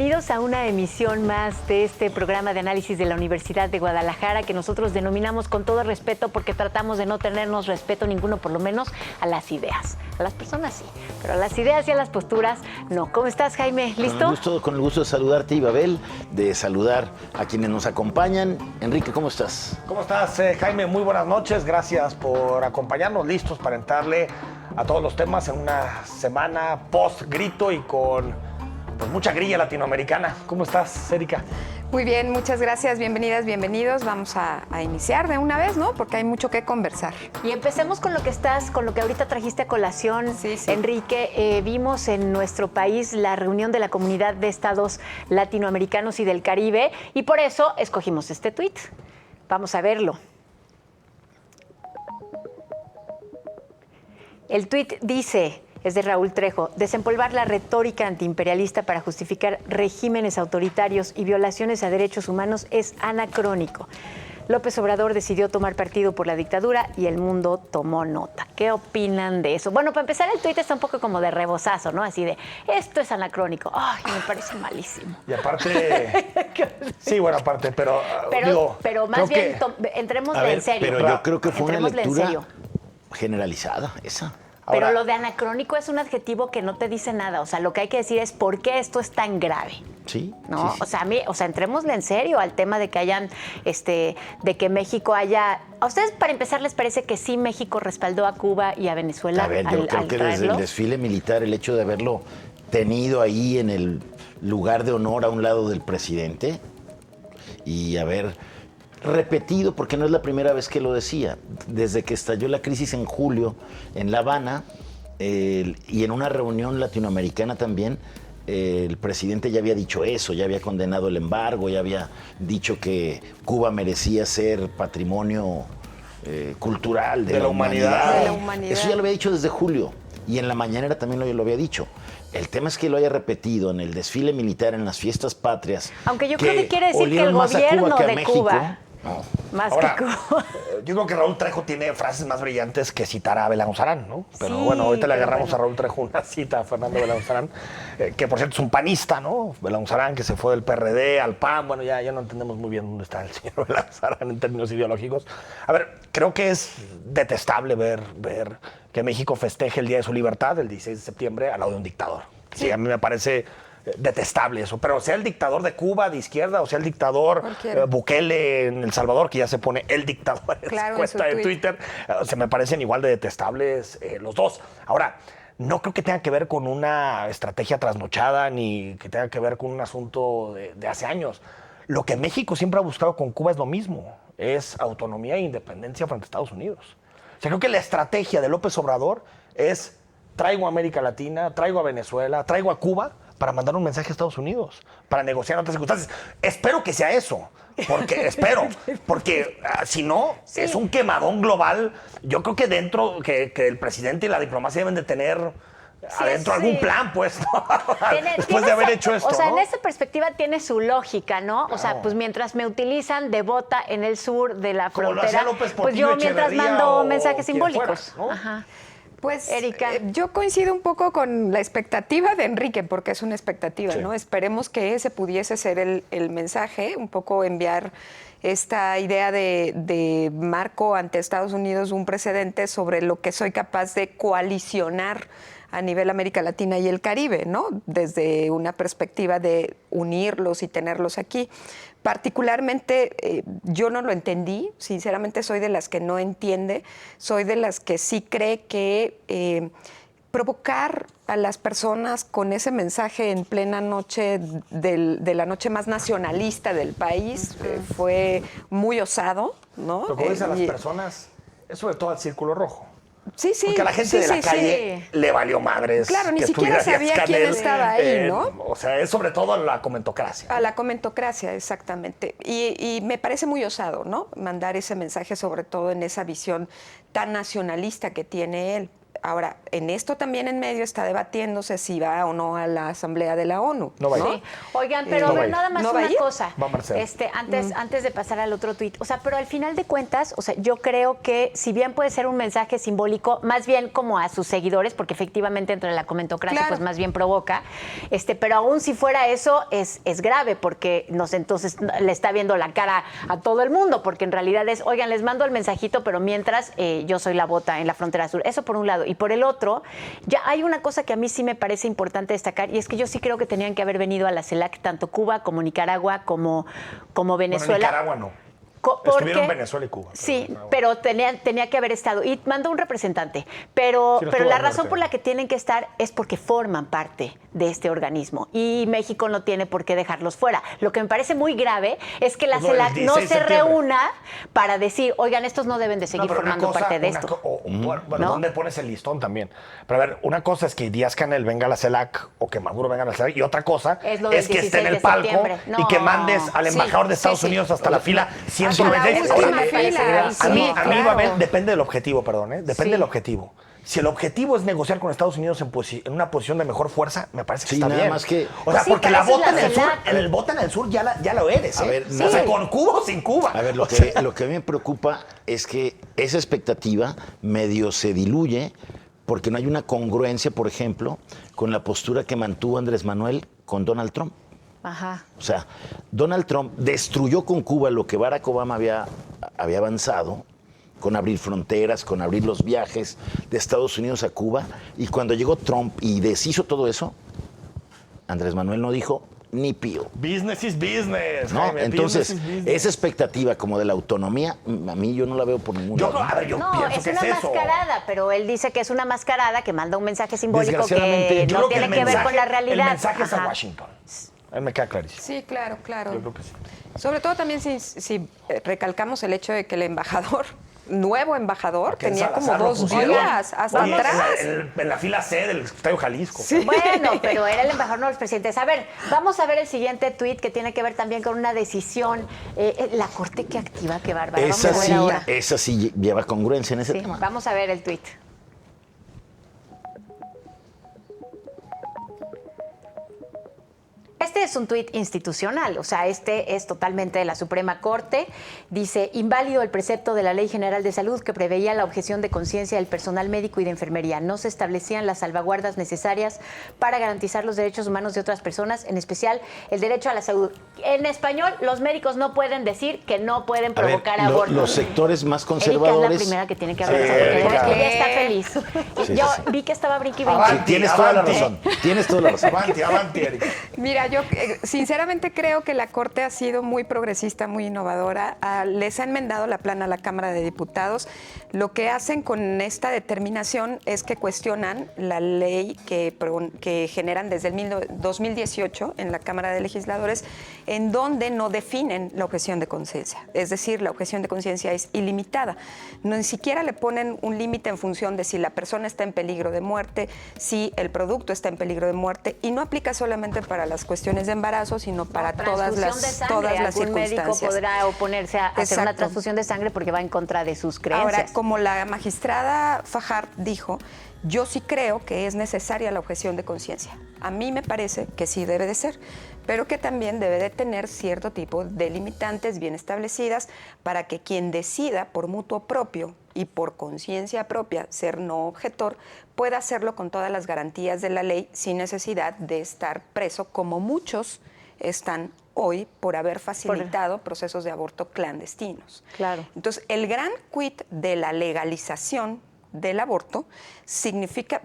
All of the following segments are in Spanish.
Bienvenidos a una emisión más de este programa de análisis de la Universidad de Guadalajara que nosotros denominamos con todo respeto porque tratamos de no tenernos respeto ninguno, por lo menos a las ideas. A las personas sí, pero a las ideas y a las posturas no. ¿Cómo estás, Jaime? ¿Listo? Con el gusto de saludarte, Ibabel, de saludar a quienes nos acompañan. Enrique, ¿cómo estás? ¿Cómo estás, Jaime? Muy buenas noches. Gracias por acompañarnos, listos para entrarle a todos los temas en una semana post-grito y con mucha grilla latinoamericana. ¿Cómo estás, Erika? Muy bien, muchas gracias. Bienvenidas, bienvenidos. Vamos a iniciar de una vez, ¿no? Porque hay mucho que conversar. Y empecemos con lo que ahorita trajiste a colación, Sí. Enrique. Vimos en nuestro país la reunión de la Comunidad de Estados Latinoamericanos y del Caribe y por eso escogimos este tuit. Vamos a verlo. El tuit dice, es de Raúl Trejo, desempolvar la retórica antiimperialista para justificar regímenes autoritarios y violaciones a derechos humanos es anacrónico. López Obrador decidió tomar partido por la dictadura y el mundo tomó nota. ¿Qué opinan de eso? Bueno, para empezar, el tuit está un poco como de rebozazo, ¿no? Así de, esto es anacrónico. Ay, me parece malísimo. Y aparte... sí, bueno, aparte, pero más bien, entrémosle en serio. Pero yo creo que fue una lectura serio. generalizada, esa. Pero Ahora, lo de anacrónico es un adjetivo que no te dice nada. O sea, lo que hay que decir es por qué esto es tan grave. Sí. ¿No? Sí, sí. O sea, entrémosle en serio al tema de que hayan, de que México haya. ¿A ustedes, para empezar, les parece que sí México respaldó a Cuba y a Venezuela? A ver, yo creo que desde el desfile militar, el hecho de haberlo tenido ahí en el lugar de honor a un lado del presidente y haber repetido, porque no es la primera vez que lo decía, desde que estalló la crisis en julio en La Habana y en una reunión latinoamericana también, el presidente ya había dicho eso, ya había condenado el embargo, ya había dicho que Cuba merecía ser patrimonio cultural de la humanidad. De la humanidad. Eso ya lo había dicho desde julio y en la mañanera también lo había dicho. El tema es que lo haya repetido en el desfile militar, en las fiestas patrias. Aunque yo creo que quiere decir que el más a gobierno Cuba que a de México. Cuba. No. Más ahora, que Cuba. yo creo que Raúl Trejo tiene frases más brillantes que citar a Belén Ousarán, ¿no? Pero Sí, bueno, ahorita le pero agarramos bueno. a Raúl Trejo una cita a Fernando Belén Ousarán, que por cierto es un panista, ¿no? Belén Ousarán, que se fue del PRD al PAN. Bueno, ya no entendemos muy bien dónde está el señor Belén Ousarán en términos ideológicos. A ver, creo que es detestable ver que México festeje el Día de su Libertad, el 16 de septiembre, al lado de un dictador. Sí, a mí me parece detestable eso, pero sea el dictador de Cuba de izquierda o sea el dictador Bukele en El Salvador, que ya se pone el dictador en su cuenta de Twitter, se me parecen igual de detestables los dos. Ahora, no creo que tenga que ver con una estrategia trasnochada ni que tenga que ver con un asunto de hace años. Lo que México siempre ha buscado con Cuba es lo mismo, es autonomía e independencia frente a Estados Unidos. O sea, creo que la estrategia de López Obrador es: traigo a América Latina, traigo a Venezuela, traigo a Cuba para mandar un mensaje a Estados Unidos, para negociar otras circunstancias. Espero que sea eso, porque si no, sí, es un quemadón global. Yo creo que dentro, que el presidente y la diplomacia deben de tener adentro algún plan, pues, ¿no? Después de haber hecho esto, o sea, ¿no? en esa perspectiva tiene su lógica, ¿no? O sea, pues mientras me utilizan de bota en el sur de la Como lo frontera, hacía López pues yo Portillo mientras Echeverría mando o mensajes quien simbólicos. fuera, ¿no? Ajá. Pues, Erika. Yo coincido un poco con la expectativa de Enrique, porque es una expectativa, Sí. ¿no? Esperemos que ese pudiese ser el mensaje, un poco enviar esta idea de marco ante Estados Unidos, un precedente sobre lo que soy capaz de coalicionar a nivel América Latina y el Caribe, ¿no? Desde una perspectiva de unirlos y tenerlos aquí. Particularmente, yo no lo entendí, sinceramente soy de las que no entiende, soy de las que sí cree que provocar a las personas con ese mensaje en plena noche de la noche más nacionalista del país fue muy osado, ¿no? Pero como dicen las personas, es sobre todo al círculo rojo. Sí, sí. Porque a la gente de la calle le valió madres. Claro, ni que siquiera estuviera sabía quién Díaz-Canel, estaba ahí, ¿no? O sea, es sobre todo la comentocracia. A la comentocracia, exactamente. Y me parece muy osado, ¿no? Mandar ese mensaje, sobre todo en esa visión tan nacionalista que tiene él. Ahora, en esto también en medio está debatiéndose si va o no a la Asamblea de la ONU. No va a ir. Sí. Oigan, pero No a va a ver, ir. nada más ¿No va a una ir? cosa. Va Marcelo. Antes de pasar al otro tuit. O sea, pero al final de cuentas, o sea, yo creo que si bien puede ser un mensaje simbólico, más bien como a sus seguidores, porque efectivamente entre la comentocracia, Claro. pues más bien provoca. Pero aún si fuera eso, es grave, porque entonces le está viendo la cara a todo el mundo, porque en realidad es, oigan, les mando el mensajito, pero mientras yo soy la bota en la frontera sur. Eso por un lado. Y por el otro, ya hay una cosa que a mí sí me parece importante destacar, y es que yo sí creo que tenían que haber venido a la CELAC tanto Cuba como Nicaragua como Venezuela. Bueno, Nicaragua no. Porque, Estuvieron Venezuela y Cuba. Sí, pero tenía que haber estado. Y mandó un representante. Pero Sí, no la estuvo razón Norte. por la que tienen que estar es porque forman parte de este organismo. Y México no tiene por qué dejarlos fuera. Lo que me parece muy grave es que la Pues lo del CELAC no 16 de se septiembre. reúna para decir, oigan, estos no deben de seguir No, pero una formando cosa- parte de una esto. Bueno, ¿No? ¿dónde pones el listón también? Pero a ver, una cosa es que Díaz-Canel venga a la CELAC o que Maduro venga a la CELAC, y otra cosa Es lo del es que esté en 16 de el palco septiembre. y que No. mandes al Sí, embajador de Estados sí, sí. Unidos hasta la fila Hasta la 196. última Oye, fila. a mí, Sí, a mí claro. va a ver, depende del objetivo, perdón, ¿eh? Depende Sí. del objetivo. Si el objetivo es negociar con Estados Unidos en una posición de mejor fuerza, me parece que Sí, está nada bien. más que- O sea, Sí, porque pero la esa es bota la en el sur, CELAC. el bota en el sur ya lo eres, ¿eh? A ver, O sea, sí. con Cuba o sin Cuba. A ver, lo que a mí me preocupa es que esa expectativa medio se diluye porque no hay una congruencia, por ejemplo, con la postura que mantuvo Andrés Manuel con Donald Trump. Ajá. O sea, Donald Trump destruyó con Cuba lo que Barack Obama había avanzado, con abrir fronteras, con abrir los viajes de Estados Unidos a Cuba. Y cuando llegó Trump y deshizo todo eso, Andrés Manuel no dijo ni pío. Business is business. ¿No? Jaime, Entonces, business is business. esa expectativa como de la autonomía, a mí yo no la veo por ningún Yo, lado. no, a ver, yo No, pienso es que una es eso. mascarada, pero él dice que es una mascarada que manda un mensaje simbólico Desgraciadamente, que yo no creo tiene el que ver mensaje- con la realidad. El mensaje es a Ajá. Washington. A mí me queda clarísimo. Sí, claro, claro. Yo creo que sí. Sobre todo también si recalcamos el hecho de que el embajador, nuevo embajador, Que en tenía como Salazar lo 2 pusieron. días hasta Oye, atrás. En la fila C del Estadio Jalisco. Bueno, pero era el embajador, no los presidentes. A ver, vamos a ver el siguiente tuit que tiene que ver también con una decisión. La Corte que activa, qué bárbara. Vamos a ver ahora. Esa sí lleva congruencia en ese Sí, tema. vamos a ver el tuit. Este es un tuit institucional, o sea, este es totalmente de la Suprema Corte. Dice, inválido el precepto de la Ley General de Salud que preveía la objeción de conciencia del personal médico y de enfermería. No se establecían las salvaguardas necesarias para garantizar los derechos humanos de otras personas, en especial el derecho a la salud. En español, los médicos no pueden decir que no pueden A ver, provocar abortos. los sectores más Erika conservadores. es la primera que tiene que hablar, Sí, porque Erika. ella está feliz. Sí, Yo sí, sí. vi que estaba brinqui Avanti, brinqui. Tienes toda la Avanti. razón. Tienes toda la razón. Avanti, Erika. Mira, yo sinceramente creo que la Corte ha sido muy progresista, muy innovadora. Les ha enmendado la plana a la Cámara de Diputados. Lo que hacen con esta determinación es que cuestionan la ley que generan desde el 2018 en la Cámara de Legisladores, en donde no definen la objeción de conciencia. Es decir, la objeción de conciencia es ilimitada. No, ni siquiera le ponen un límite en función de si la persona está en peligro de muerte, si el producto está en peligro de muerte, y no aplica solamente para las cuestiones de embarazo, sino para todas las Algún médico circunstancias. podrá oponerse a hacer una Exacto. transfusión de sangre porque va en contra de sus creencias. Ahora, como la magistrada Fajar dijo, yo sí creo que es necesaria la objeción de conciencia. A mí me parece que sí debe de ser, pero que también debe de tener cierto tipo de limitantes bien establecidas para que quien decida por mutuo propio y por conciencia propia ser no objetor pueda hacerlo con todas las garantías de la ley sin necesidad de estar preso, como muchos están hoy por haber facilitado procesos de aborto clandestinos. Claro. Entonces, el gran quid de la legalización del aborto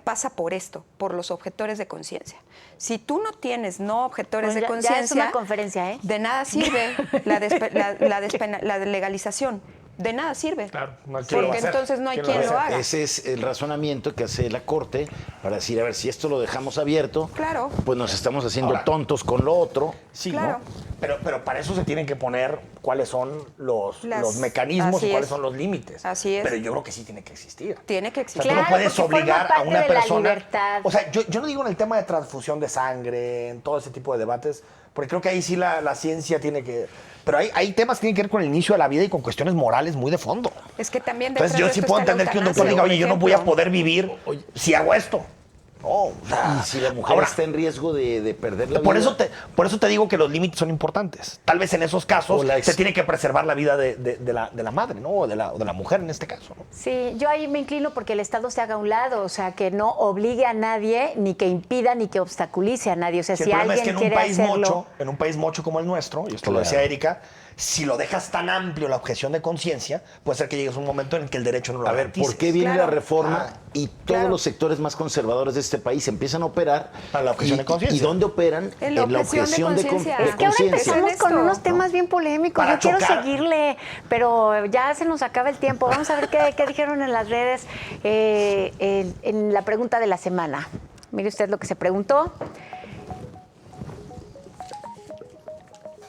pasa por esto, por los objetores de conciencia. Si tú no tienes no objetores Pues de ya es conciencia, una conferencia, ¿eh? de nada sirve la legalización. De nada sirve. Claro, no hay quien lo va a porque hacer. entonces no hay ¿Quién lo quien va a lo haga. Ese es el razonamiento que hace la Corte para decir, a ver, si esto lo dejamos abierto, Claro. pues nos estamos haciendo Ahora, tontos con lo otro. Sí, Claro. ¿no? Pero para eso se tienen que poner cuáles son los mecanismos y cuáles son los límites. Así es. Pero yo creo que sí tiene que existir. Tiene que O sea, existir. tú no puedes obligar a una persona. Libertad. O sea, yo no digo en el tema de transfusión de sangre, en todo ese tipo de debates, porque creo que ahí sí la ciencia tiene que. Pero hay temas que tienen que ver con el inicio de la vida y con cuestiones morales muy de fondo. Es que también Entonces yo sí puedo entender que un doctor diga, oye, yo no voy a poder vivir si hago esto. No, o sea, Y si la mujer está en riesgo de perder la por vida. Por eso te digo que los límites son importantes. Tal vez en esos casos se tiene que preservar la vida de la madre, ¿no? O de la mujer en este caso, ¿no? Sí, yo ahí me inclino porque el Estado se haga a un lado, o sea, que no obligue a nadie, ni que impida, ni que obstaculice a nadie. O sea, Sí, si el problema alguien es que quiere hacerlo... en un país mocho como el nuestro, y esto Claro. lo decía Erika, si lo dejas tan amplio la objeción de conciencia, puede ser que llegues a un momento en el que el derecho no lo A ver, garantices. ¿por qué viene Claro. la reforma y todos los sectores más conservadores de este país empiezan a operar? A la objeción de conciencia. ¿Y dónde operan? En la objeción de conciencia. Es que ahora conciencia. empezamos con Esto, unos ¿no? temas bien polémicos. Para Yo quiero chocar. seguirle, pero ya se nos acaba el tiempo. Vamos a ver qué dijeron en las redes en la pregunta de la semana. Mire usted lo que se preguntó.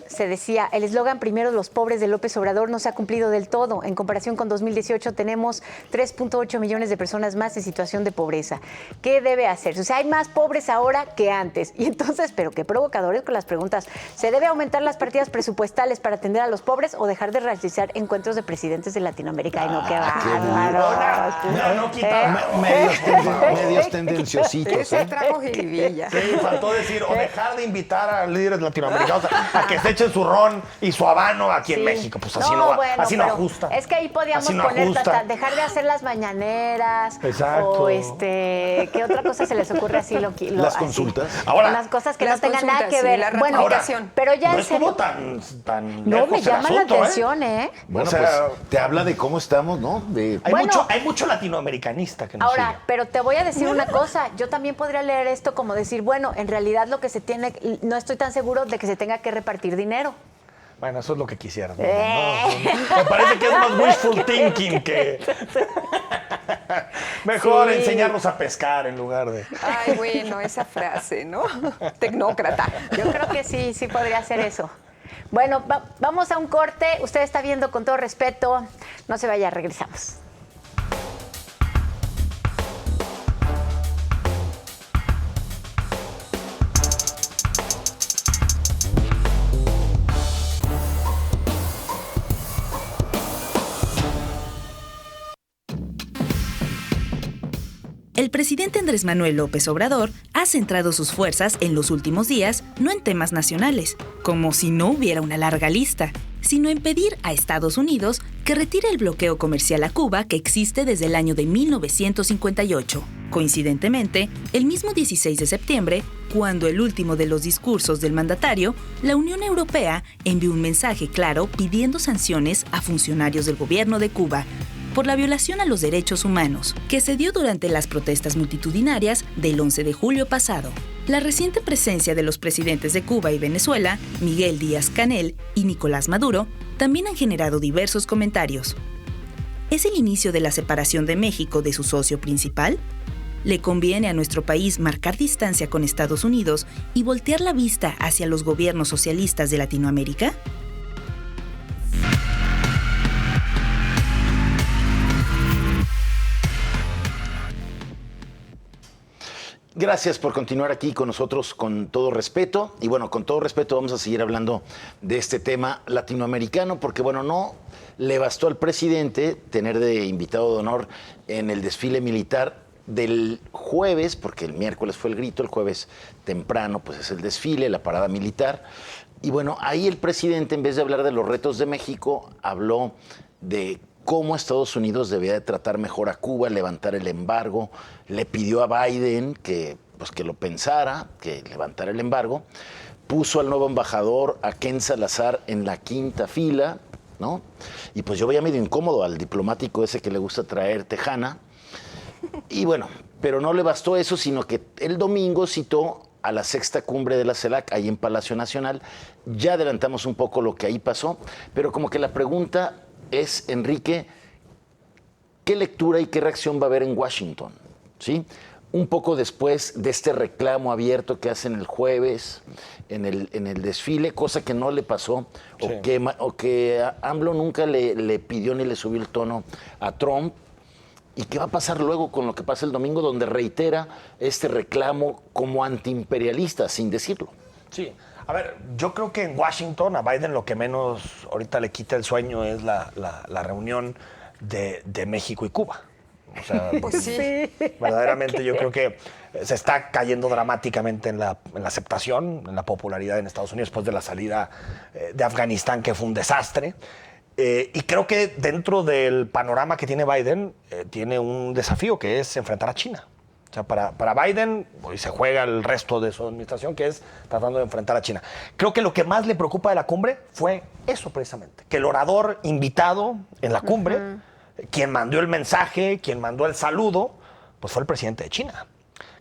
Se decía, el eslogan primero los pobres de López Obrador no se ha cumplido del todo. En comparación con 2018 tenemos 3.8 millones de personas más en situación de pobreza. ¿Qué debe hacerse? O sea, hay más pobres ahora que antes. Y entonces, pero qué provocadores con las preguntas. ¿Se debe aumentar las partidas presupuestales para atender a los pobres o dejar de realizar encuentros de presidentes de Latinoamérica? Ay, no, qué bárbaro. No quita. Medios tendenciositos. Ese ¿eh? trajo jiribilla. Sí, faltó decir, o dejar de invitar a líderes latinoamericanos a que se echen su ron y su habano aquí en Sí. México. Pues así no va, bueno, así no pero ajusta. Es que ahí podíamos Así no poner ajusta. hasta dejar de hacer las mañaneras. Exacto. O ¿qué otra cosa se les ocurre así? Las así? consultas. Ahora, Unas cosas que no las tengan nada consultas, que sí, ver. la Bueno, ratificación. pero ya no en estuvo serio. tan No, lejos me el llama asunto, la atención, ¿eh? Bueno, O sea, pues te habla de cómo estamos, ¿no? Hay mucho latinoamericanista que nos Ahora, sigue. pero te voy a decir una cosa. Yo también podría leer esto como decir, bueno, en realidad lo que se tiene, no estoy tan seguro de que se tenga que repartir dinero. Bueno, eso es lo que quisieran. ¿No? Me parece que es más wishful thinking que... Mejor Sí. enseñarlos a pescar en lugar de... Ay, bueno, esa frase, ¿no? Tecnócrata. Yo creo que sí podría ser eso. Bueno, vamos a un corte. Usted está viendo Con Todo Respeto. No se vaya, regresamos. El presidente Andrés Manuel López Obrador ha centrado sus fuerzas en los últimos días no en temas nacionales, como si no hubiera una larga lista, sino en pedir a Estados Unidos que retire el bloqueo comercial a Cuba que existe desde el año de 1958. Coincidentemente, el mismo 16 de septiembre, cuando el último de los discursos del mandatario, la Unión Europea envió un mensaje claro pidiendo sanciones a funcionarios del gobierno de Cuba por la violación a los derechos humanos, que se dio durante las protestas multitudinarias del 11 de julio pasado. La reciente presencia de los presidentes de Cuba y Venezuela, Miguel Díaz-Canel y Nicolás Maduro, también han generado diversos comentarios. ¿Es el inicio de la separación de México de su socio principal? ¿Le conviene a nuestro país marcar distancia con Estados Unidos y voltear la vista hacia los gobiernos socialistas de Latinoamérica? Gracias por continuar aquí con nosotros con todo respeto. Y bueno, con todo respeto vamos a seguir hablando de este tema latinoamericano, porque bueno, no le bastó al presidente tener de invitado de honor en el desfile militar del jueves, porque el miércoles fue el grito, el jueves temprano pues es el desfile, la parada militar. Y bueno, ahí el presidente, en vez de hablar de los retos de México, habló de cómo Estados Unidos debía de tratar mejor a Cuba, levantar el embargo. Le pidió a Biden que lo pensara, que levantara el embargo. Puso al nuevo embajador, a Ken Salazar, en la quinta fila, ¿no? Y pues yo veía medio incómodo al diplomático ese que le gusta traer tejana. Y bueno, pero no le bastó eso, sino que el domingo citó a la sexta cumbre de la CELAC, ahí en Palacio Nacional. Ya adelantamos un poco lo que ahí pasó, pero como que la pregunta es, Enrique, ¿qué lectura y qué reacción va a haber en Washington? ¿Sí? un poco después de este reclamo abierto que hacen el jueves en el desfile, cosa que no le pasó, Sí. o que AMLO nunca le pidió ni le subió el tono a Trump. ¿Y qué va a pasar luego con lo que pasa el domingo, donde reitera este reclamo como antiimperialista, sin decirlo? Sí. A ver, yo creo que en Washington a Biden lo que menos ahorita le quita el sueño es la reunión de México y Cuba. O sea, Pues sí. verdaderamente yo creo que se está cayendo dramáticamente en la aceptación, en la popularidad en Estados Unidos después de la salida de Afganistán, que fue un desastre. Y creo que dentro del panorama que tiene Biden, tiene un desafío que es enfrentar a China. O sea, para Biden, hoy se juega el resto de su administración, que es tratando de enfrentar a China. Creo que lo que más le preocupa de la cumbre fue eso precisamente, que el orador invitado en la cumbre, quien mandó el mensaje, quien mandó el saludo, pues fue el presidente de China.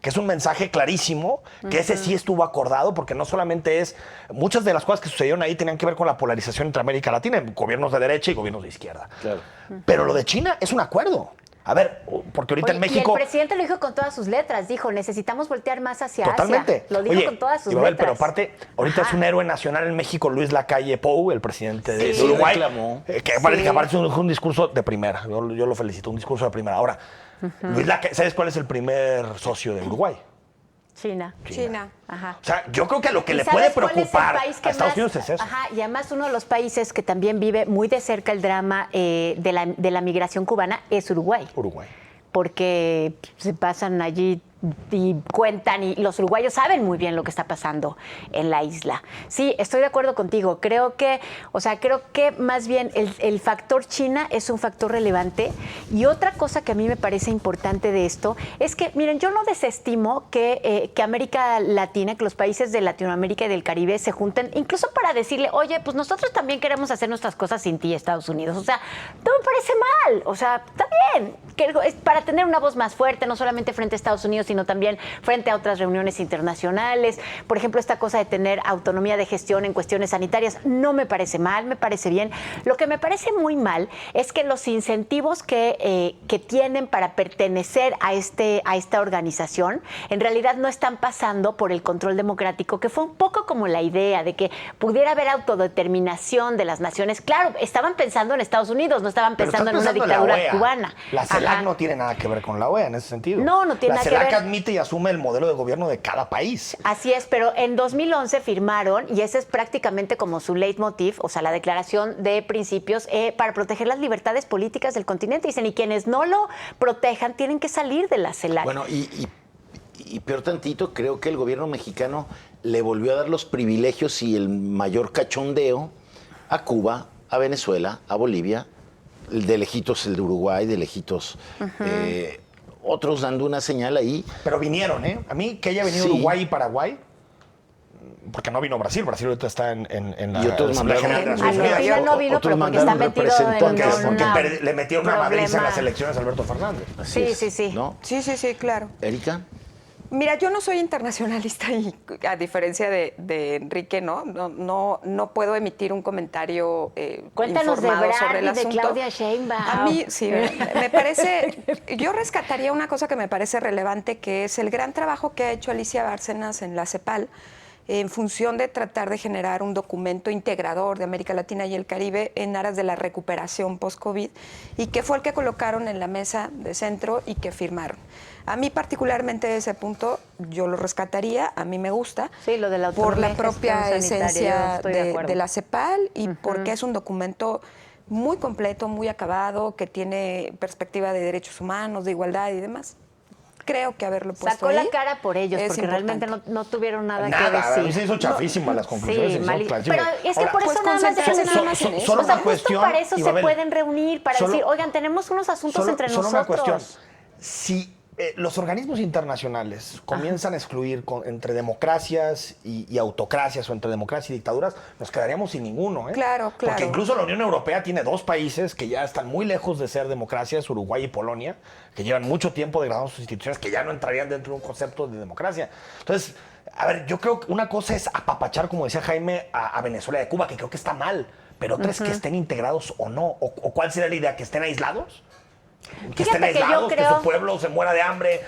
Que es un mensaje clarísimo, que ese sí estuvo acordado, porque no solamente es... Muchas de las cosas que sucedieron ahí tenían que ver con la polarización entre América Latina, gobiernos de derecha y gobiernos de izquierda. Claro. Pero lo de China es un acuerdo. A ver, porque ahorita en México... Y el presidente lo dijo con todas sus letras. Dijo, necesitamos voltear más hacia Totalmente. Asia. Lo dijo con todas sus Isabel, letras. pero aparte, ahorita es un héroe nacional en México, Luis Lacalle Pou, el presidente de Sí. Uruguay. Reclamó. Que aparte es un discurso de primera. Yo lo felicito, un discurso de primera. Ahora, Luis Lacalle, ¿sabes cuál es el primer socio de Uruguay? China. China. Ajá. O sea, yo creo que lo que ¿Y le sabes puede cuál es el preocupar país que a Estados más- Unidos es eso. Ajá, y además uno de los países que también vive muy de cerca el drama de la migración cubana es Uruguay. Uruguay. Porque se pasan allí y cuentan, y los uruguayos saben muy bien lo que está pasando en la isla. Sí, estoy de acuerdo contigo. Creo que más bien el factor China es un factor relevante. Y otra cosa que a mí me parece importante de esto es que, miren, yo no desestimo que América Latina, que los países de Latinoamérica y del Caribe se junten, incluso para decirle, oye, pues nosotros también queremos hacer nuestras cosas sin ti, Estados Unidos. O sea, no me parece mal. O sea, está bien. Que es para tener una voz más fuerte, no solamente frente a Estados Unidos, sino también frente a otras reuniones internacionales. Por ejemplo, esta cosa de tener autonomía de gestión en cuestiones sanitarias no me parece mal, me parece bien. Lo que me parece muy mal es que los incentivos que tienen para pertenecer a esta organización en realidad no están pasando por el control democrático, que fue un poco como la idea de que pudiera haber autodeterminación de las naciones. Claro, estaban pensando en Estados Unidos, no estaban Pero pensando en estás una pensando en la dictadura OEA. cubana. La CELAC Ajá. no tiene nada que ver con la OEA en ese sentido. No tiene nada que ver. La CELAC admite y asume el modelo de gobierno de cada país. Así es, pero en 2011 firmaron, y ese es prácticamente como su leitmotiv, o sea, la declaración de principios para proteger las libertades políticas del continente. Dicen, y quienes no lo protejan tienen que salir de la CELAC. Bueno, y peor tantito, creo que el gobierno mexicano le volvió a dar los privilegios y el mayor cachondeo a Cuba, a Venezuela, a Bolivia, de lejitos el de Uruguay, de lejitos otros dando una señal ahí. Pero vinieron, ¿eh? A mí que haya venido Sí. Uruguay y Paraguay, porque no vino Brasil. Brasil ahorita está en la Y otros Asamblea General de mandaron- Naciones Unidas. Argentina no vino, Otros pero porque está mandaron metido en representantes. Porque le metieron una madriza en problema. las elecciones a Alberto Fernández. Así es, sí. ¿no? Sí, claro. Erika. Mira, yo no soy internacionalista y a diferencia de Enrique, no puedo emitir un comentario Cuéntanos de informado Brad sobre el y de asunto. Claudia Sheinbaum. A mí, sí, me parece, yo rescataría una cosa que me parece relevante, que es el gran trabajo que ha hecho Alicia Bárcenas en la CEPAL en función de tratar de generar un documento integrador de América Latina y el Caribe en aras de la recuperación post-COVID, y que fue el que colocaron en la mesa de centro y que firmaron. A mí particularmente ese punto yo lo rescataría, a mí me gusta, Sí, lo de la por la autonomía de propia gestión sanitaria, esencia estoy de acuerdo. de la CEPAL y porque es un documento muy completo, muy acabado, que tiene perspectiva de derechos humanos, de igualdad y demás. Creo que haberlo puesto Sacó ahí la cara por ellos, es porque importante. realmente no tuvieron nada que Nada, decir. a mí se hizo chafísima las conclusiones. Sí, se hizo clarísimo. pero es que Ahora, por eso pues nada más concentrarse depende nada más en eso. solo o sea, una justo cuestión, para eso Ibabel, se pueden reunir, para solo- decir, oigan, tenemos unos asuntos entre solo nosotros. una cuestión. Si los organismos internacionales comienzan a excluir entre democracias y autocracias, o entre democracia y dictaduras, nos quedaríamos sin ninguno, ¿eh? Claro. Porque incluso la Unión Europea tiene dos países que ya están muy lejos de ser democracias, Uruguay y Polonia, que llevan mucho tiempo degradando sus instituciones, que ya no entrarían dentro de un concepto de democracia. Entonces, a ver, yo creo que una cosa es apapachar, como decía Jaime, a Venezuela y a Cuba, que creo que está mal, pero otra es que estén integrados o no. ¿O cuál sería la idea? ¿Que estén aislados? Que estén Fíjate que yo aislados, que creo- su pueblo se muera de hambre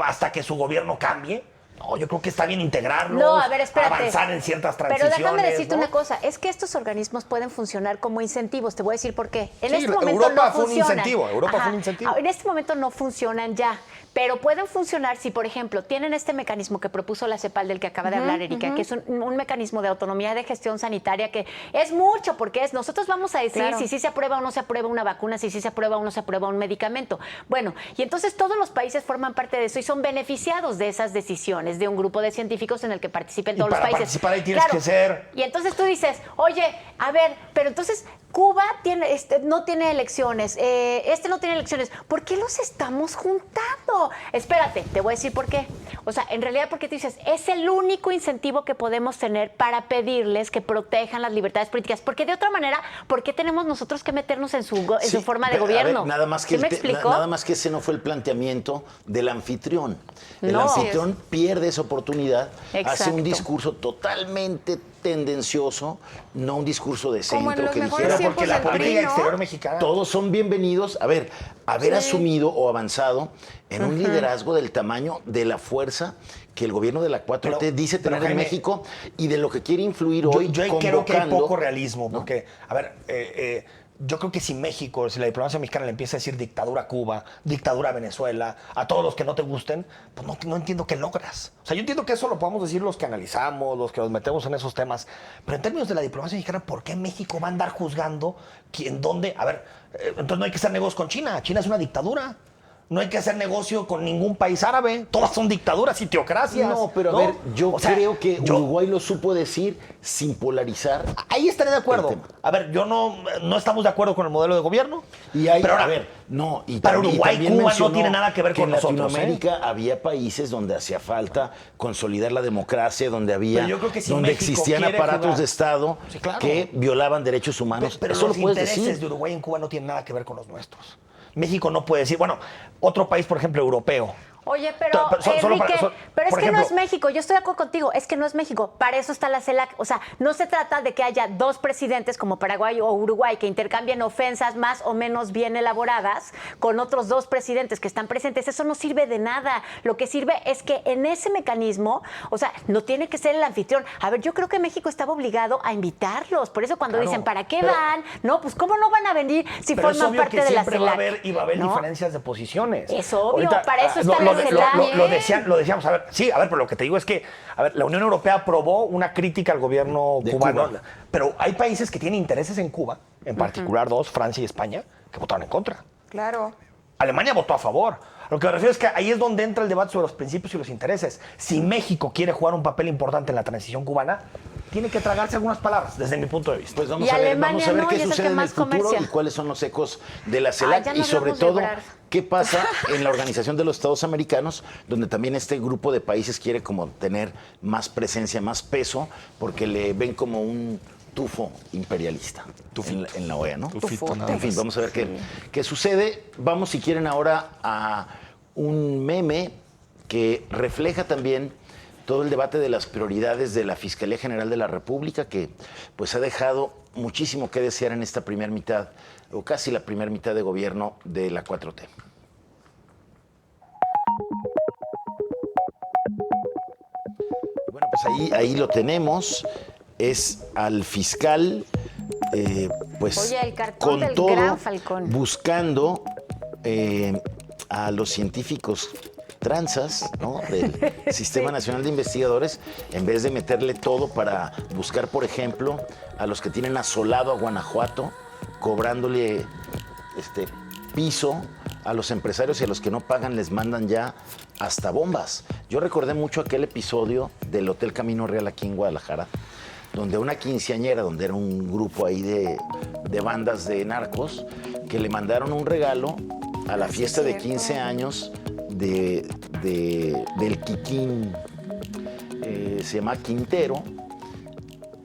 hasta que su gobierno cambie. No, yo creo que está bien integrarlos, No, a ver, espérate. avanzar en ciertas transiciones. Pero déjame decirte ¿no? una cosa, es que estos organismos pueden funcionar como incentivos, te voy a decir por qué. En Sí, este momento Europa no fue un funcionan. incentivo, Europa fue un incentivo. En este momento no funcionan ya, pero pueden funcionar si, por ejemplo, tienen este mecanismo que propuso la CEPAL del que acaba de hablar Erika, que es un mecanismo de autonomía de gestión sanitaria que es mucho, porque nosotros vamos a decir Claro. si sí se aprueba o no se aprueba una vacuna, si sí se aprueba o no se aprueba un medicamento. Bueno, y entonces todos los países forman parte de eso y son beneficiados de esas decisiones de un grupo de científicos en el que participen Y todos los para países. participar ahí tienes que ser... Y entonces tú dices, oye, a ver, pero entonces Cuba no tiene elecciones, no tiene elecciones. ¿Por qué los estamos juntando? Espérate, te voy a decir por qué. O sea, en realidad porque tú dices, es el único incentivo que podemos tener para pedirles que protejan las libertades políticas. Porque de otra manera, ¿por qué tenemos nosotros que meternos en su Sí, forma de pero, a gobierno? ver, nada más que ¿Sí me explicó? nada más que ese no fue el planteamiento del anfitrión. El No. anfitrión pierde esa oportunidad, hace Exacto. un discurso totalmente tendencioso, no un discurso de Como en centro los que mejores dijera, Pero porque la tiempos del política PRI, ¿no? exterior mexicana... todos son bienvenidos. A ver, haber asumido o avanzado en un liderazgo del tamaño de la fuerza que el gobierno de la 4T Pero- dice pero, tener en Jaime, México y de lo que quiere influir hoy Yo creo que hay convocando- poco realismo, porque, a ver, yo creo que si México, si la diplomacia mexicana le empieza a decir dictadura a Cuba, dictadura a Venezuela, a todos los que no te gusten, pues no entiendo qué logras. O sea, yo entiendo que eso lo podemos decir los que analizamos, los que nos metemos en esos temas, pero en términos de la diplomacia mexicana, ¿por qué México va a andar juzgando quién, dónde? A ver, entonces no hay que hacer negocios con China. China es una dictadura. No hay que hacer negocio con ningún país árabe. Todas son dictaduras y teocracias. No, pero a ver, yo O sea, creo que yo- Uruguay lo supo decir sin polarizar. Ahí estaré de acuerdo. El tema. A ver, yo no estamos de acuerdo con el modelo de gobierno. Y hay, pero ahora, a ver, no, y para también- Uruguay, y también Cuba no mencionó tiene nada que ver con en nosotros, Latinoamérica había países donde hacía falta consolidar la democracia, donde había, Pero yo creo que si donde México existían quiere aparatos jugar- de Estado Sí, claro. que violaban derechos humanos. pero Eso los lo puedes intereses decir. de Uruguay en Cuba no tienen nada que ver con los nuestros. México no puede decir, bueno, otro país, por ejemplo, europeo. Oye, pero Solo para- Enrique, pero es por que no ejemplo- es México. Yo estoy de acuerdo contigo. Es que no es México. Para eso está la CELAC. O sea, no se trata de que haya dos presidentes como Paraguay o Uruguay que intercambien ofensas más o menos bien elaboradas con otros dos presidentes que están presentes. Eso no sirve de nada. Lo que sirve es que en ese mecanismo, o sea, no tiene que ser el anfitrión. A ver, yo creo que México estaba obligado a invitarlos. Por eso cuando Claro, dicen, ¿para qué pero- van? No, pues ¿cómo no van a venir si Pero es forman obvio parte que de la siempre va a CELAC? haber y va a haber ¿No? diferencias de posiciones. Es obvio, para eso está lo, la CELAC. lo decíamos, a ver, sí, a ver, pero lo que te digo es que, a ver, la Unión Europea aprobó una crítica al gobierno De cubano, Cuba. pero hay países que tienen intereses en Cuba, en particular dos, Francia y España, que votaron en contra. Claro. Alemania votó a favor. Lo que me refiero es que ahí es donde entra el debate sobre los principios y los intereses. Si México quiere jugar un papel importante en la transición cubana, tiene que tragarse algunas palabras, desde mi punto de vista. Pues vamos Y a ver, Alemania vamos a ver no, qué y es el sucede que en el más futuro comercia. y cuáles son los ecos de la CELAC ya no y sobre hablamos de todo Ebrard. qué pasa en la Organización de los Estados Americanos, donde también este grupo de países quiere como tener más presencia, más peso, porque le ven como un tufo imperialista en la OEA, ¿no? Tufito, nada En fin, más. vamos a ver qué sucede. Vamos, si quieren, ahora a un meme que refleja también todo el debate de las prioridades de la Fiscalía General de la República, que pues ha dejado muchísimo que desear en esta primera mitad, o casi la primera mitad de gobierno de la 4T. Bueno, pues ahí lo tenemos. Es al fiscal, pues Oye, el cartón con del todo, Gran Falcón. buscando a los científicos tranzas, ¿no?, del Sistema Nacional de Investigadores, en vez de meterle todo para buscar, por ejemplo, a los que tienen asolado a Guanajuato, cobrándole piso a los empresarios, y a los que no pagan les mandan ya hasta bombas. Yo recordé mucho aquel episodio del Hotel Camino Real aquí en Guadalajara, donde una quinceañera, donde era un grupo ahí de bandas de narcos, que le mandaron un regalo a la fiesta de 15 años del Kikín, se llama Quintero.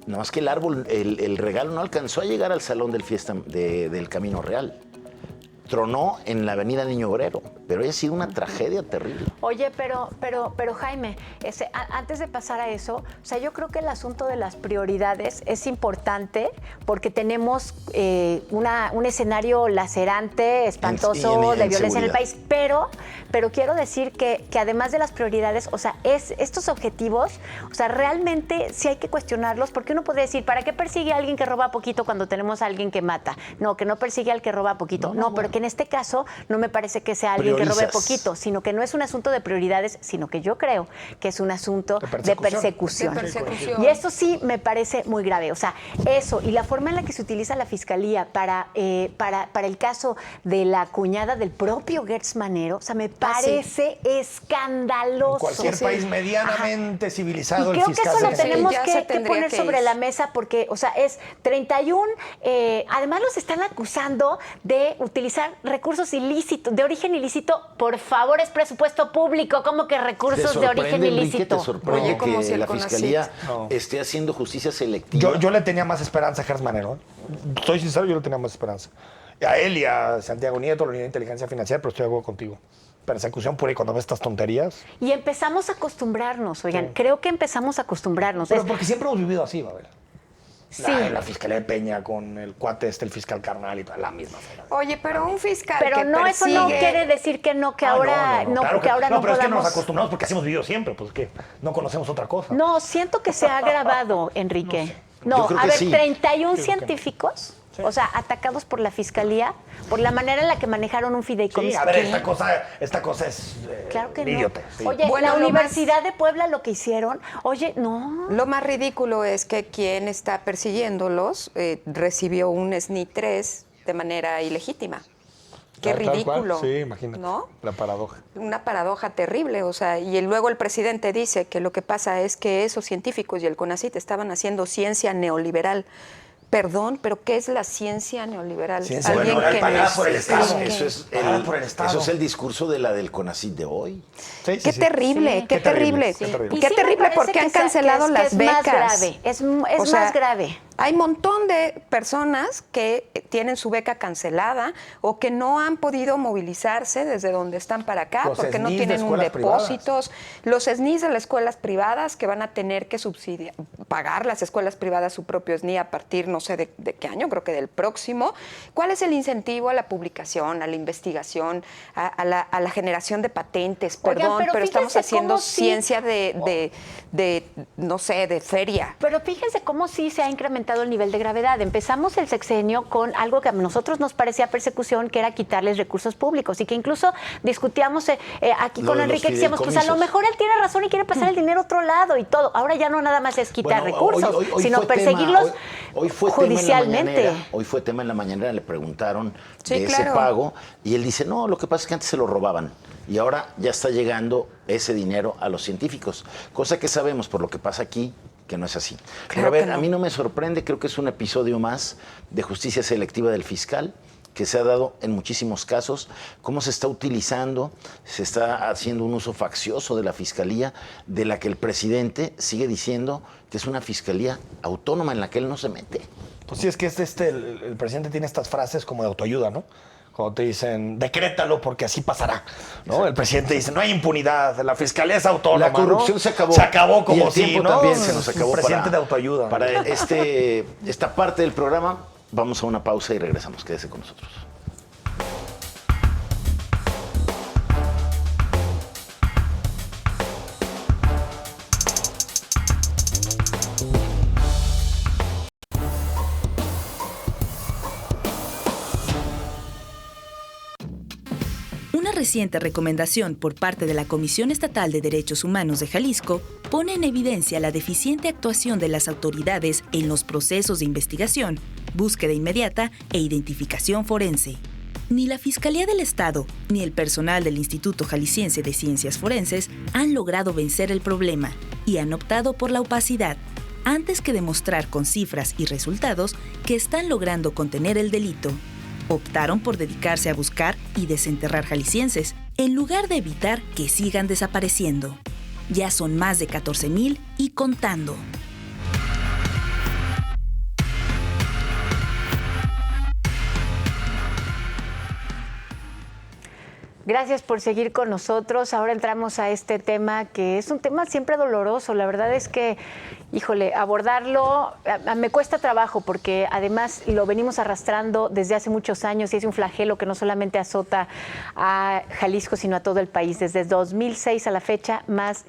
Nada más que el regalo no alcanzó a llegar al salón del fiesta del Camino Real. tronó en la avenida Niño Obrero, pero ha sido una tragedia terrible. Oye, pero Jaime, antes de pasar a eso, o sea, yo creo que el asunto de las prioridades es importante porque tenemos un escenario lacerante, espantoso de violencia en el país, pero quiero decir que además de las prioridades, o sea, estos objetivos, o sea, realmente sí hay que cuestionarlos, porque uno podría decir, ¿para qué persigue a alguien que roba poquito cuando tenemos a alguien que mata? No, que no persigue al que roba poquito. No, pero que en este caso no me parece que sea alguien que robe poquito, sino que no es un asunto de prioridades, sino que yo creo que es un asunto de persecución. Y eso sí me parece muy grave. O sea, eso y la forma en la que se utiliza la fiscalía para el caso de la cuñada del propio Gertz Manero, o sea, me parece escandaloso. En cualquier país medianamente civilizado, y creo el fiscal que eso lo tenemos que poner sobre la mesa porque, o sea, es 31, además los están acusando de utilizar recursos ilícitos, de origen ilícito. Por favor, es presupuesto público, ¿cómo que recursos de origen ilícito? ¿Te sorprende Oye, como que si el la Fiscalía No. esté haciendo justicia selectiva? Yo le tenía más esperanza a Gertz Manero. Estoy sincero, yo le tenía más esperanza. A él y a Santiago Nieto, la unidad de inteligencia financiera, pero estoy de acuerdo contigo. Persecución pura y cuando ves estas tonterías. Y empezamos a acostumbrarnos, oigan, creo que empezamos a acostumbrarnos. Pero porque siempre hemos vivido así, Babel. Sí. La Fiscalía de Peña con el cuate el fiscal carnal y toda la misma. Oye, pero un fiscal Pero que no, eso no quiere decir que no, que ahora no, claro que ahora no pero es que nos podamos. acostumbramos porque así hemos vivido siempre, pues que no conocemos otra cosa. No, siento que se ha agravado, Enrique. Yo No, creo a que ver, sí. 31 científicos, o sea, atacados por la Fiscalía, por la manera en la que manejaron un fideicomiso. Sí, a ver, ¿Qué? esta cosa es Claro que no. idiota. Sí. Oye, Bueno, la lo Universidad de Puebla lo que hicieron, oye, no. Lo más ridículo es que quien está persiguiéndolos recibió un SNI 3 de manera ilegítima. Qué Tal cual. ridículo. Sí, imagínate. ¿No? La paradoja. Una paradoja terrible, o sea, y luego el presidente dice que lo que pasa es que esos científicos y el CONACYT estaban haciendo ciencia neoliberal. Perdón, pero ¿qué es la ciencia neoliberal? Ciencia Alguien neoliberal que pagada nos por el Estado. explique. Eso es el discurso de la del CONACYT de hoy. Sí, Qué terrible, Sí. qué terrible. Qué terrible. Y Qué sí me terrible parece porque han cancelado que las es becas. más grave, es O sea, más grave. Hay un montón de personas que tienen su beca cancelada o que no han podido movilizarse desde donde están para acá Los porque no SNIs de tienen un escuelas depósito. Los SNIs de las escuelas privadas que van a tener que pagar las escuelas privadas su propio SNI a partir, no sé de qué año, creo que del próximo. ¿Cuál es el incentivo a la publicación, a la investigación, a la generación de patentes? Oigan, Perdón, pero pero estamos fíjense haciendo cómo sí- ciencia no sé, de feria. Pero fíjense cómo sí se ha incrementado el nivel de gravedad. Empezamos el sexenio con algo que a nosotros nos parecía persecución, que era quitarles recursos públicos y que incluso discutíamos aquí Lo con de los Enrique, decíamos, pues a lo fideicomisos. mejor él tiene razón y quiere pasar el dinero a otro lado y todo. Ahora ya no nada más es quitar Bueno, recursos, hoy sino fue perseguirlos tema, hoy fue judicialmente. Hoy fue tema en la mañanera, le preguntaron Sí, de claro. ese pago y él dice, no, lo que pasa es que antes se lo robaban y ahora ya está llegando ese dinero a los científicos, cosa que sabemos por lo que pasa aquí que no es así. Pero a ver, a mí no me sorprende, creo que es un episodio más de justicia selectiva del fiscal que se ha dado en muchísimos casos, cómo se está utilizando, se está haciendo un uso faccioso de la fiscalía, de la que el presidente sigue diciendo que es una fiscalía autónoma en la que él no se mete. Pues sí, es que el presidente tiene estas frases como de autoayuda, ¿no? Cuando te dicen, decrétalo porque así pasará, ¿no? El presidente dice, no hay impunidad, la fiscalía es autónoma, La corrupción ¿no? se acabó. Se acabó como y el tiempo si, ¿no? también se nos acabó Un presidente para, de autoayuda. Para esta parte del programa, vamos a una pausa y regresamos. Quédese con nosotros. Una reciente recomendación por parte de la Comisión Estatal de Derechos Humanos de Jalisco pone en evidencia la deficiente actuación de las autoridades en los procesos de investigación, búsqueda inmediata e identificación forense. Ni la Fiscalía del Estado ni el personal del Instituto Jalisciense de Ciencias Forenses han logrado vencer el problema y han optado por la opacidad, antes que demostrar con cifras y resultados que están logrando contener el delito. Optaron por dedicarse a buscar y desenterrar jaliscienses, en lugar de evitar que sigan desapareciendo. Ya son más de 14,000 y contando. Gracias por seguir con nosotros. Ahora entramos a este tema que es un tema siempre doloroso. La verdad es que, híjole, abordarlo me cuesta trabajo porque además lo venimos arrastrando desde hace muchos años y es un flagelo que no solamente azota a Jalisco, sino a todo el país. Desde 2006 a la fecha,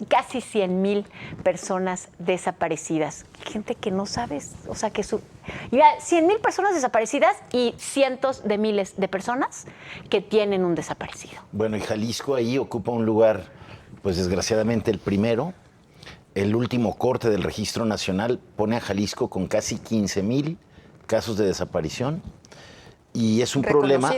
casi 100,000 personas desaparecidas. Gente que no sabes, o sea, que 100,000 personas desaparecidas y cientos de miles de personas que tienen un desaparecido. Bueno, y Jalisco ahí ocupa un lugar, pues desgraciadamente el primero. El último corte del Registro Nacional pone a Jalisco con casi 15,000 casos de desaparición. Y es un problema,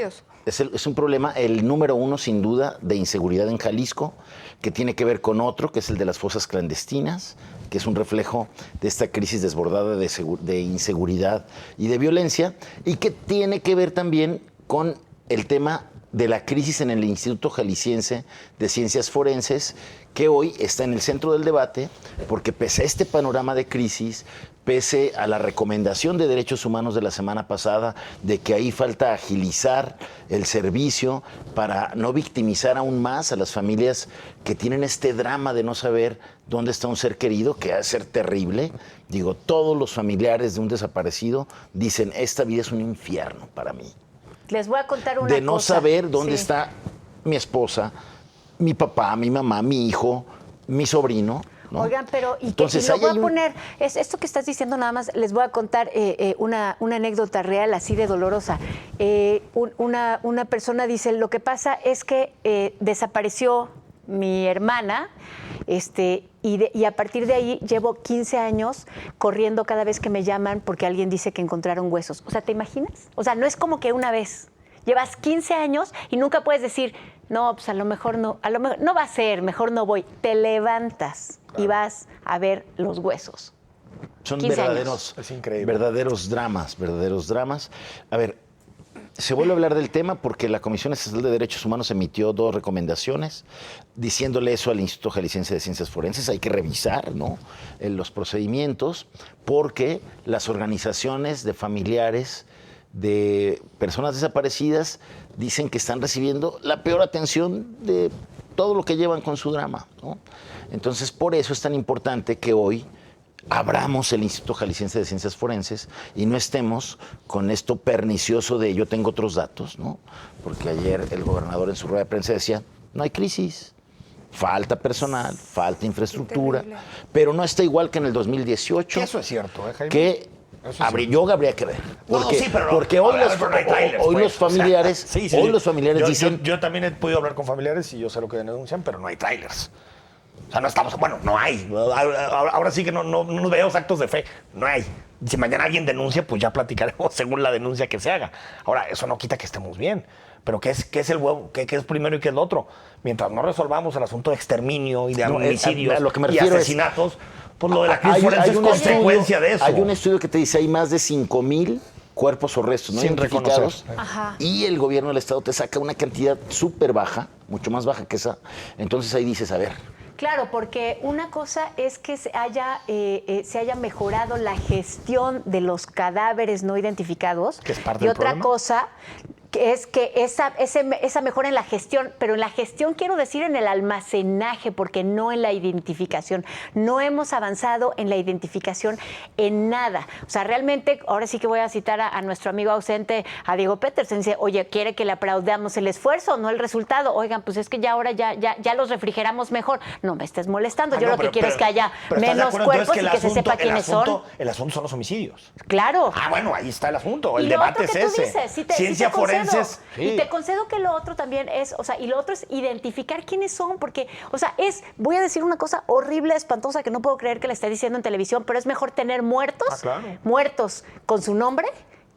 es un problema, el número uno sin duda, de inseguridad en Jalisco, que tiene que ver con otro, que es el de las fosas clandestinas, que es un reflejo de esta crisis desbordada de inseguridad y de violencia, y que tiene que ver también con el tema de la crisis en el Instituto Jalisciense de Ciencias Forenses, que hoy está en el centro del debate, porque pese a este panorama de crisis, pese a la recomendación de Derechos Humanos de la semana pasada de que ahí falta agilizar el servicio para no victimizar aún más a las familias que tienen este drama de no saber dónde está un ser querido, que ha de ser terrible. Digo, todos los familiares de un desaparecido dicen, esta vida es un infierno para mí. Les voy a contar una cosa. De no saber dónde está mi esposa, mi papá, mi mamá, mi hijo, mi sobrino, ¿no? Oigan, pero entonces, lo voy a poner, esto que estás diciendo nada más, les voy a contar una anécdota real así de dolorosa. Una persona dice, lo que pasa es que desapareció mi hermana, y a partir de ahí llevo 15 años corriendo cada vez que me llaman porque alguien dice que encontraron huesos. O sea, ¿te imaginas? O sea, no es como que una vez. Llevas 15 años y nunca puedes decir, no, pues a lo mejor no va a ser, mejor no voy. Te levantas y vas a ver los huesos. Son verdaderos dramas. A ver, se vuelve a hablar del tema porque la Comisión Estatal de Derechos Humanos emitió 2 recomendaciones diciéndole eso al Instituto Jalisciense de Ciencias Forenses. Hay que revisar, ¿no?, los procedimientos, porque las organizaciones de familiares de personas desaparecidas dicen que están recibiendo la peor atención de todo lo que llevan con su drama, ¿no? Entonces, por eso es tan importante que hoy abramos el Instituto Jalisciense de Ciencias Forenses y no estemos con esto pernicioso de yo tengo otros datos, ¿no? Porque ayer el gobernador en su rueda de prensa decía, no hay crisis, falta personal, falta infraestructura, pero no está igual que en el 2018. Eso es cierto, Jaime. Que habría que ver. Porque hoy los familiares, los familiares dicen... Yo también he podido hablar con familiares y yo sé lo que denuncian, pero no hay trailers. O sea, no estamos... Bueno, no hay. Ahora sí que no veo actos de fe. No hay. Si mañana alguien denuncia, pues ya platicaremos según la denuncia que se haga. Ahora, eso no quita que estemos bien. Pero ¿qué es el huevo? ¿Qué es primero y qué es lo otro? Mientras no resolvamos el asunto de exterminio y de homicidios y asesinatos, pues lo de la crisis forense es consecuencia de eso. Hay un estudio que te dice hay más de 5,000 cuerpos o restos no identificados, y el gobierno del estado te saca una cantidad súper baja, mucho más baja que esa. Entonces ahí dices, a ver... Claro, porque una cosa es que se haya mejorado la gestión de los cadáveres no identificados, que es parte y del otra problema. Cosa es que esa mejora en la gestión, pero en la gestión quiero decir en el almacenaje, porque no en la identificación. No hemos avanzado en la identificación en nada. O sea, realmente, ahora sí que voy a citar a nuestro amigo ausente, a Diego Petersen, dice, oye, ¿quiere que le aplaudamos el esfuerzo, no el resultado? Oigan, pues es que ya ahora ya los refrigeramos mejor. No me estés molestando. Yo lo que quiero es que haya menos cuerpos y que se sepa quiénes son. El asunto son los homicidios. Claro. Bueno, ahí está el asunto. El y debate es ese. Dices, Ciencia forense. Y te concedo que lo otro también es, o sea, y lo otro es identificar quiénes son, porque, o sea, voy a decir una cosa horrible, espantosa, que no puedo creer que la esté diciendo en televisión, pero es mejor tener muertos con su nombre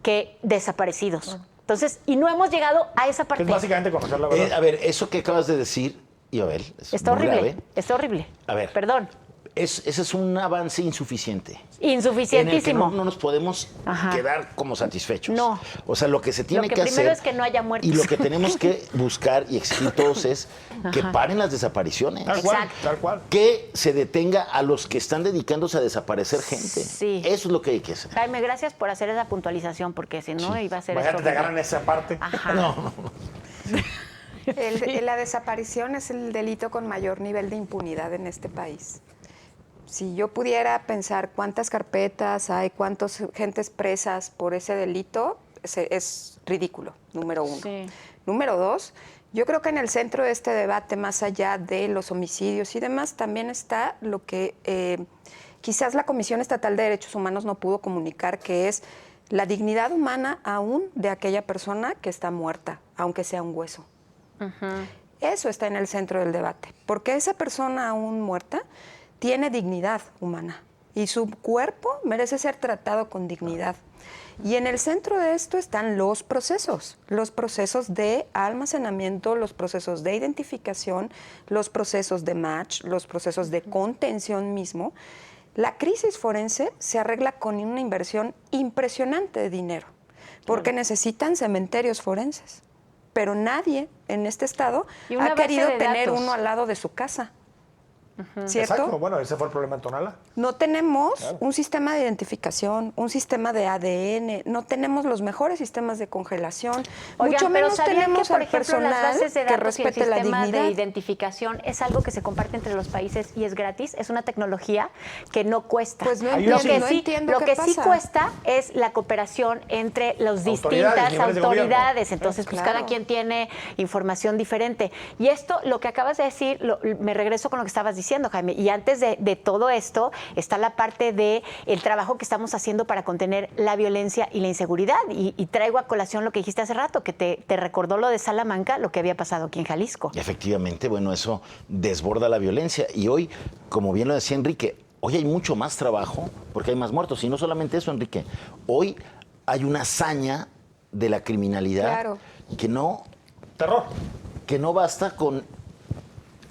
que desaparecidos. Entonces, y no hemos llegado a esa parte. Es básicamente conocer la verdad. A ver, eso que acabas de decir, Ibabel, está horrible, está horrible. A ver. Perdón. Ese es un avance insuficiente. Insuficientísimo. En el que no nos podemos quedar como satisfechos. No. O sea, lo que se tiene que hacer... Lo que primero es que no haya muertos. Y lo que tenemos que buscar y exigir todos es que paren las desapariciones. Tal cual. Que se detenga a los que están dedicándose a desaparecer gente. Sí. Eso es lo que hay que hacer. Jaime, gracias por hacer esa puntualización, porque si no iba a ser... Imagínate, te agarran esa parte. Ajá. No. La desaparición es el delito con mayor nivel de impunidad en este país. Si yo pudiera pensar cuántas carpetas hay, cuántas gentes presas por ese delito, es ridículo, número uno. Sí. Número dos, yo creo que en el centro de este debate, más allá de los homicidios y demás, también está lo que quizás la Comisión Estatal de Derechos Humanos no pudo comunicar, que es la dignidad humana aún de aquella persona que está muerta, aunque sea un hueso. Eso está en el centro del debate, porque esa persona aún muerta tiene dignidad humana y su cuerpo merece ser tratado con dignidad. Y en el centro de esto están los procesos de almacenamiento, los procesos de identificación, los procesos de match, los procesos de contención mismo. La crisis forense se arregla con una inversión impresionante de dinero, porque necesitan cementerios forenses. Pero nadie en este estado ha querido tener uno al lado de su casa. ¿Cierto? Exacto, bueno, ese fue el problema en Tonalá. No tenemos un sistema de identificación, un sistema de ADN, no tenemos los mejores sistemas de congelación, mucho menos tenemos que, por al ejemplo, personal las bases de que datos y el respete la sistema dignidad. de identificación es algo que se comparte entre los países y es gratis, es una tecnología que no cuesta. Pues no lo que entiendo lo qué que sí pasa. cuesta es la cooperación entre las distintas niveles de autoridades. Entonces, pues Claro. cada quien tiene información diferente. Y esto, lo que acabas de decir, me regreso con lo que estabas diciendo, Jaime. Y antes de todo esto está la parte de el trabajo que estamos haciendo para contener la violencia y la inseguridad. Y traigo a colación lo que dijiste hace rato, que te recordó lo de Salamanca, lo que había pasado aquí en Jalisco. Efectivamente, bueno, eso desborda la violencia. Y hoy, como bien lo decía Enrique, hoy hay mucho más trabajo porque hay más muertos. Y no solamente eso, Enrique. Hoy hay una hazaña de la criminalidad Claro. Terror. que no basta con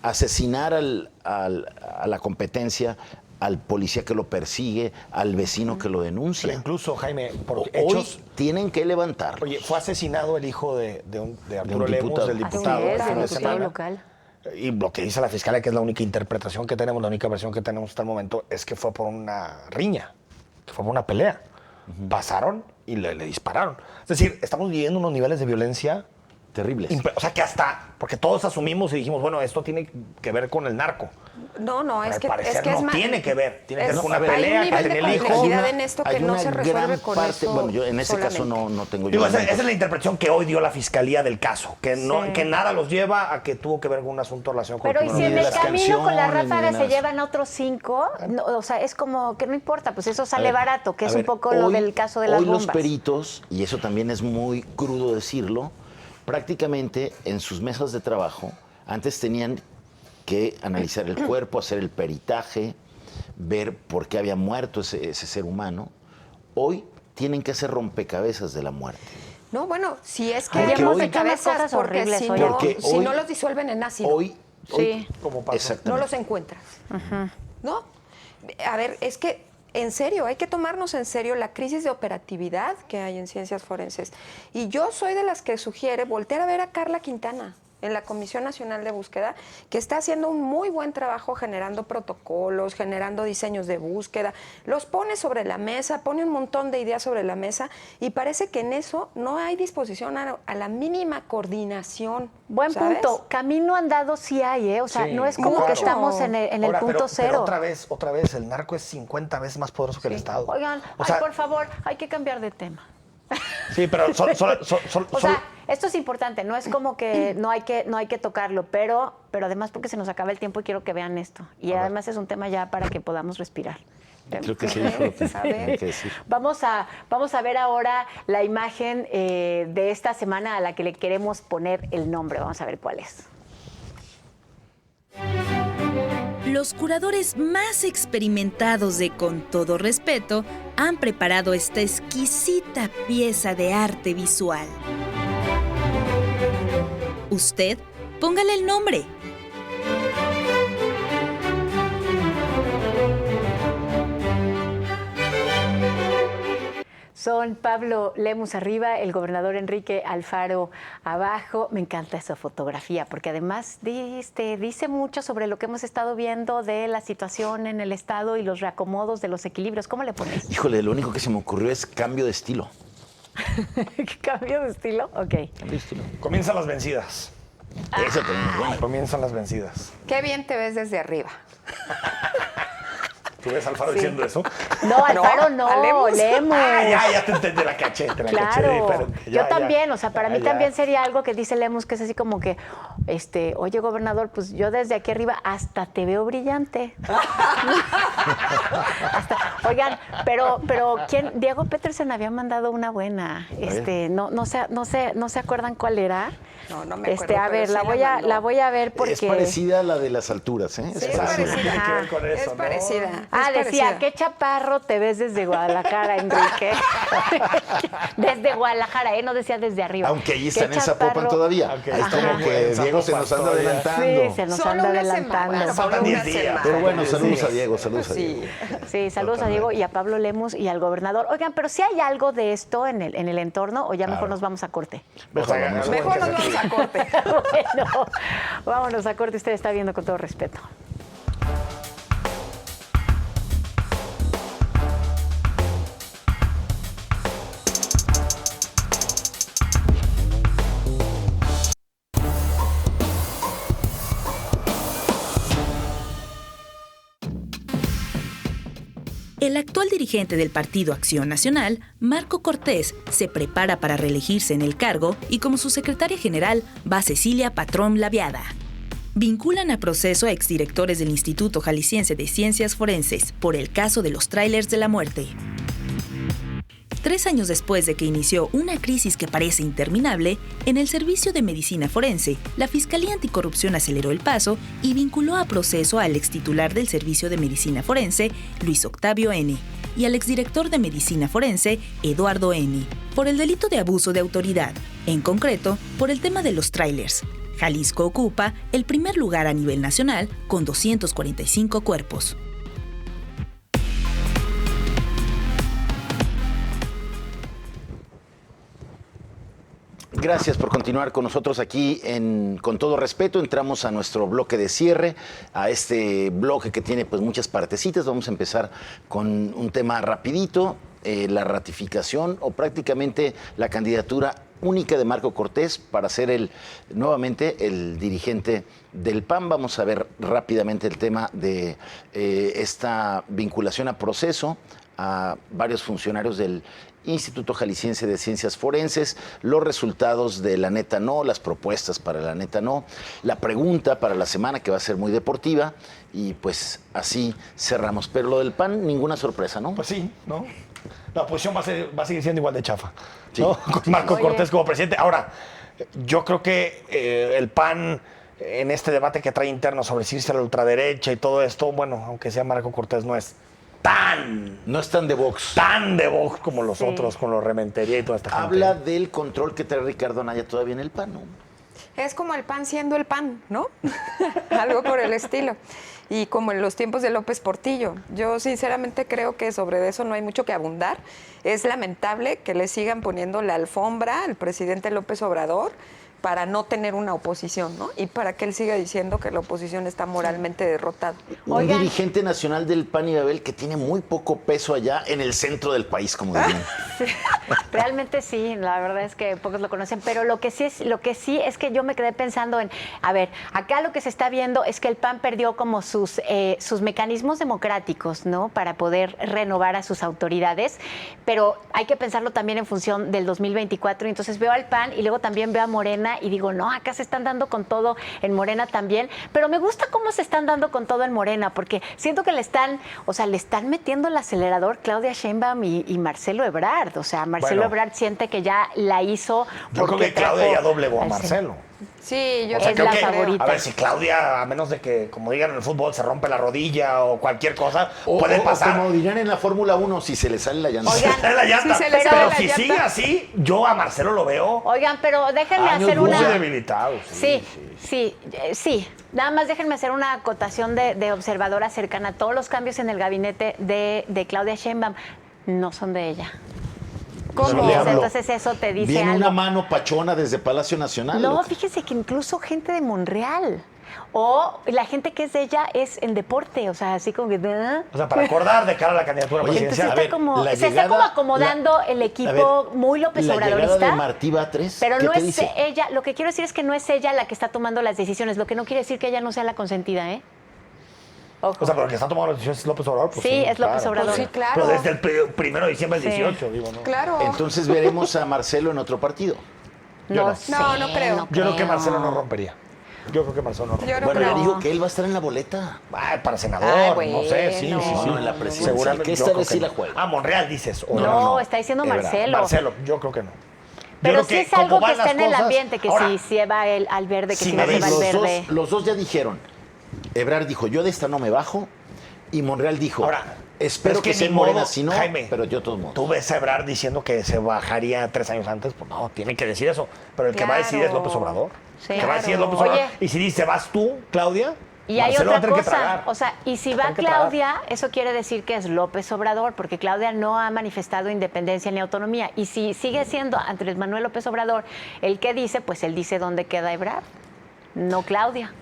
asesinar a la competencia, al policía que lo persigue, al vecino que lo denuncia. Pero incluso, Jaime, por Hoy hechos... tienen que levantar. Oye, fue asesinado el hijo de Arturo un Lemus, diputado. del diputado, Así es, el fin el de diputado semana. local. Y lo que dice la fiscalía, que es la única interpretación que tenemos, la única versión que tenemos hasta el momento, es que fue por una riña, que fue por una pelea. Pasaron y le dispararon. Es decir, estamos viviendo unos niveles de violencia Terribles. o sea, que hasta, porque todos asumimos y dijimos, bueno, esto tiene que ver con el narco. No, Al es que parecer es no más. tiene que ver. Tiene que ver con una Hay pelea un que nivel tiene de el hijo. complejidad en esto que Hay no una se resuelve gran con parte, eso. bueno, yo en ese caso solamente. no tengo yo. Digo, esa elementos. es la interpretación que hoy dio la fiscalía del caso, que no, Sí. que nada los lleva a que tuvo que ver con un asunto relacionado con Pero el y crimen si en el organizado. camino con la canciones, ráfaga ni se nada. llevan otros 5, o sea, es como que no importa, pues eso sale A ver, barato, que a es ver, un poco lo hoy- del caso de las hoy bombas. los peritos, y eso también es muy crudo decirlo, prácticamente en sus mesas de trabajo, antes tenían que analizar el cuerpo, hacer el peritaje, ver por qué había muerto ese ser humano. Hoy tienen que hacer rompecabezas de la muerte. No, bueno, si es que Porque hemos hoy- de cabezas, cosas porque horribles si hoy. no, Porque si hoy- no los disuelven en ácido, Hoy, Sí. Como pasó. exactamente. no los encuentras. ¿No? A ver, es que en serio, hay que tomarnos en serio la crisis de operatividad que hay en ciencias forenses. Y yo soy de las que sugiere voltear a ver a Carla Quintana en la Comisión Nacional de Búsqueda, que está haciendo un muy buen trabajo generando protocolos, generando diseños de búsqueda, los pone sobre la mesa, pone un montón de ideas sobre la mesa y parece que en eso no hay disposición a la mínima coordinación. Buen ¿sabes? punto. Camino andado sí hay, ¿eh? O sea, Sí, no es como mucho. que estamos en el Ahora, punto pero cero. otra vez, el narco es 50 veces más poderoso que el Estado. Oigan, O sea, por favor, hay que cambiar de tema. sí, pero O sea, esto es importante, no es como que no hay que tocarlo, pero además porque se nos acaba el tiempo y quiero que vean esto. Y además es un tema ya para que podamos respirar. Creo que sí, eso lo que hay que decir. Vamos a ver ahora la imagen de esta semana a la que le queremos poner el nombre. Vamos a ver cuál es. Los curadores más experimentados de Con Todo Respeto han preparado esta exquisita pieza de arte visual. Usted, póngale el nombre. Son Pablo Lemus arriba, el gobernador Enrique Alfaro abajo. Me encanta esa fotografía porque además dice mucho sobre lo que hemos estado viendo de la situación en el Estado y los reacomodos de los equilibrios. ¿Cómo le pones? Híjole, lo único que se me ocurrió es cambio de estilo. ¿Cambio de estilo? Ok. Cambio de estilo. comienzan las vencidas. Eso también es bueno. Comienzan las vencidas. Qué bien te ves desde arriba. ¿Tú ves a Alfaro diciendo eso? No, Alfaro no, Lemus. Ya te entendí, te la caché Claro, diferente. yo también, o sea, para mí ya. también sería algo que dice Lemus, que es así como que, oye, gobernador, pues yo desde aquí arriba hasta te veo brillante. Oigan, pero ¿quién? Diego Petersen había mandado una buena, no se acuerdan cuál era. No me acuerdo. A ver, pero sí la voy a ver porque... Es parecida a la de las alturas, ¿eh? Sí, es parecida. Tiene que ver con eso, Es ¿no? parecida. Decía, parecida. qué chaparro te ves desde Guadalajara, Enrique. Desde Guadalajara, no decía desde arriba. Aunque ahí Qué están en Zapopan chaparro. todavía. Aunque Es como ajá. que En Diego se Zapopan nos anda todavía. adelantando. Sí, se nos Solo anda una adelantando. semana. Faltan 10 días. Pero bueno, Sí. saludos a Diego, saludos a Diego. Sí, saludos a Diego y a Pablo Lemus y al gobernador. Oigan, pero si hay algo de esto en el entorno o ya mejor nos vamos a corte. Mejor vamos a ver. Mejor nos vamos a corte. Bueno, vámonos a corte. Usted está viendo con todo respeto. El actual dirigente del Partido Acción Nacional, Marco Cortés, se prepara para reelegirse en el cargo y como su secretaria general va Cecilia Patrón Laviada. Vinculan a proceso a exdirectores del Instituto Jalisciense de Ciencias Forenses por el caso de los tráilers de la muerte. 3 años después de que inició una crisis que parece interminable, en el Servicio de Medicina Forense, la Fiscalía Anticorrupción aceleró el paso y vinculó a proceso al extitular del Servicio de Medicina Forense, Luis Octavio N., y al exdirector de Medicina Forense, Eduardo N., por el delito de abuso de autoridad, en concreto, por el tema de los tráilers. Jalisco ocupa el primer lugar a nivel nacional con 245 cuerpos. Gracias por continuar con nosotros aquí Con Todo Respeto. Entramos a nuestro bloque de cierre, a este bloque que tiene pues muchas partecitas. Vamos a empezar con un tema rapidito, la ratificación o prácticamente la candidatura única de Marco Cortés para ser nuevamente el dirigente del PAN. Vamos a ver rápidamente el tema de esta vinculación a proceso a varios funcionarios del Instituto Jalisciense de Ciencias Forenses, los resultados de la neta no, las propuestas para la neta no, la pregunta para la semana que va a ser muy deportiva y pues así cerramos. Pero lo del PAN, ninguna sorpresa, ¿no? Pues sí, ¿no? La oposición va a seguir siendo igual de chafa, Sí. ¿no? Con Marco Oye. Cortés como presidente. Ahora, yo creo que el PAN, en este debate que trae interno sobre si irse a la ultraderecha y todo esto, bueno, aunque sea Marco Cortés, no es No es tan de Vox. tan de Vox como los Sí. otros, con los Rementería y toda esta gente. Habla del control que trae Ricardo Anaya todavía en el PAN, ¿no? Es como el pan siendo el pan, ¿no? Algo por el estilo. Y como en los tiempos de López Portillo. Yo sinceramente creo que sobre eso no hay mucho que abundar. Es lamentable que le sigan poniendo la alfombra al presidente López Obrador para no tener una oposición, ¿no? Y para que él siga diciendo que la oposición está moralmente derrotada. Un Oigan. dirigente nacional del PAN y Babel que tiene muy poco peso allá en el centro del país, como dirían. Realmente sí, la verdad es que pocos lo conocen, pero lo que sí es que yo me quedé pensando a ver, acá lo que se está viendo es que el PAN perdió como sus mecanismos democráticos, ¿no? Para poder renovar a sus autoridades, pero hay que pensarlo también en función del 2024, y entonces veo al PAN y luego también veo a Morena y digo, no, acá se están dando con todo en Morena también, pero me gusta cómo se están dando con todo en Morena, porque siento que le están metiendo el acelerador Claudia Sheinbaum y Marcelo Ebrard, o sea, Marcelo Bueno. Ebrard siente que ya la hizo. Yo creo que Claudia ya doblegó a Marcelo. Sí, yo O sea, Es creo la que, favorita. a ver, si Claudia, a menos de que, como digan en el fútbol, se rompe la rodilla o cualquier cosa, puede pasar. O como dirán en la Fórmula 1, si se le sale la llanta. Oigan, la llanta. Si se le pero sale la si llanta. sigue así, yo a Marcelo lo veo Oigan, pero déjenme Años hacer luz. muy una... debilitado. Sí. Nada más déjenme hacer una acotación de observadora cercana. Todos los cambios en el gabinete de Claudia Sheinbaum no son de ella. ¿Cómo? Le hablo. Entonces eso te dice Viene algo. una mano pachona desde Palacio Nacional. No, loca. fíjense que incluso gente de Monreal. O la gente que es de ella es en deporte, o sea, así como que... O sea, para acordar de cara a la candidatura Oye, presidencial. Entonces se está como acomodando el equipo muy López Obradorista. La llegada de Martí Batres, pero ¿qué no te es dice? ella, lo que quiero decir es que no es ella la que está tomando las decisiones, lo que no quiere decir que ella no sea la consentida, ¿eh? Ojo. O sea, pero el que está tomando las decisiones es López Obrador. Pues Sí, es López claro. Obrador. Pues sí, claro. Pero desde el 1 de diciembre del Sí. 18, digo, ¿no? Claro. Entonces veremos a Marcelo en otro partido. No no. sé, No, no creo. Yo creo que Marcelo no rompería. Yo creo que Marcelo no rompería. Yo no Bueno, creo. ya dijo que él va a estar en la boleta. Ah, para senador, Ay, no sé, sí, bueno. sí, sí. No, en la presidencia. Seguramente. Que yo esta creo vez sí no. la juega. Ah, Monreal dices. o No, está diciendo Ebrard. Marcelo. Marcelo, yo creo que no. Pero Yo sí creo es algo como que van está en las el cosas- ambiente, que Ahora, si va al verde, que Sí, si a no ver, se va al verde. los dos ya dijeron. Ebrard dijo, yo de esta no me bajo. Y Monreal dijo, Ahora, espero es que sea ni en Morena, modo, si no, Jaime, pero yo todos modos. Tú ves a Ebrard diciendo que se bajaría 3 años antes, pues no, tiene que decir eso. Pero el que va a decir es Claro. López Obrador. Sí. El que va a decir es Claro. López Obrador. Oye. Y si dice, vas tú, Claudia, Y hay Marcelo va a otra tener que cosa, tragar. o sea, y si Va a va tener que tragar. Claudia, eso quiere decir que es López Obrador, porque Claudia no ha manifestado independencia ni autonomía. Y si sigue siendo Andrés Manuel López Obrador el que dice, pues él dice dónde queda Ebrard, no Claudia.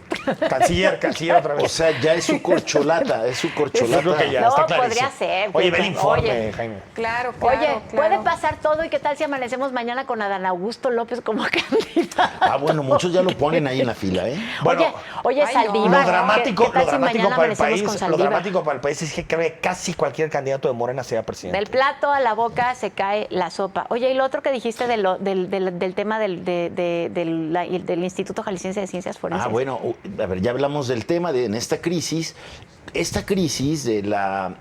Canciller otra vez. O sea, ya es su corcholata, es su Yo corcholata. creo que ya No, está clarísimo. podría ser, Oye, ve el oye. informe, Jaime. Claro, claro. Oye, claro. puede pasar todo, y qué tal si amanecemos mañana con Adán Augusto López como candidato. Ah, bueno, muchos ya lo ponen ahí en la fila, ¿eh? Bueno, oye, ay, no. Saldívar. Lo dramático, ¿qué tal lo si dramático mañana para el amanecemos país, con lo Saldívar? dramático para el país es que creo que casi cualquier candidato de Morena sea presidente. Del plato a la boca se cae la sopa. Oye, y lo otro que dijiste del tema del Instituto Jalisciense de Ciencias Forenses. Ah, bueno, a ver, ya hablamos del tema en esta crisis de la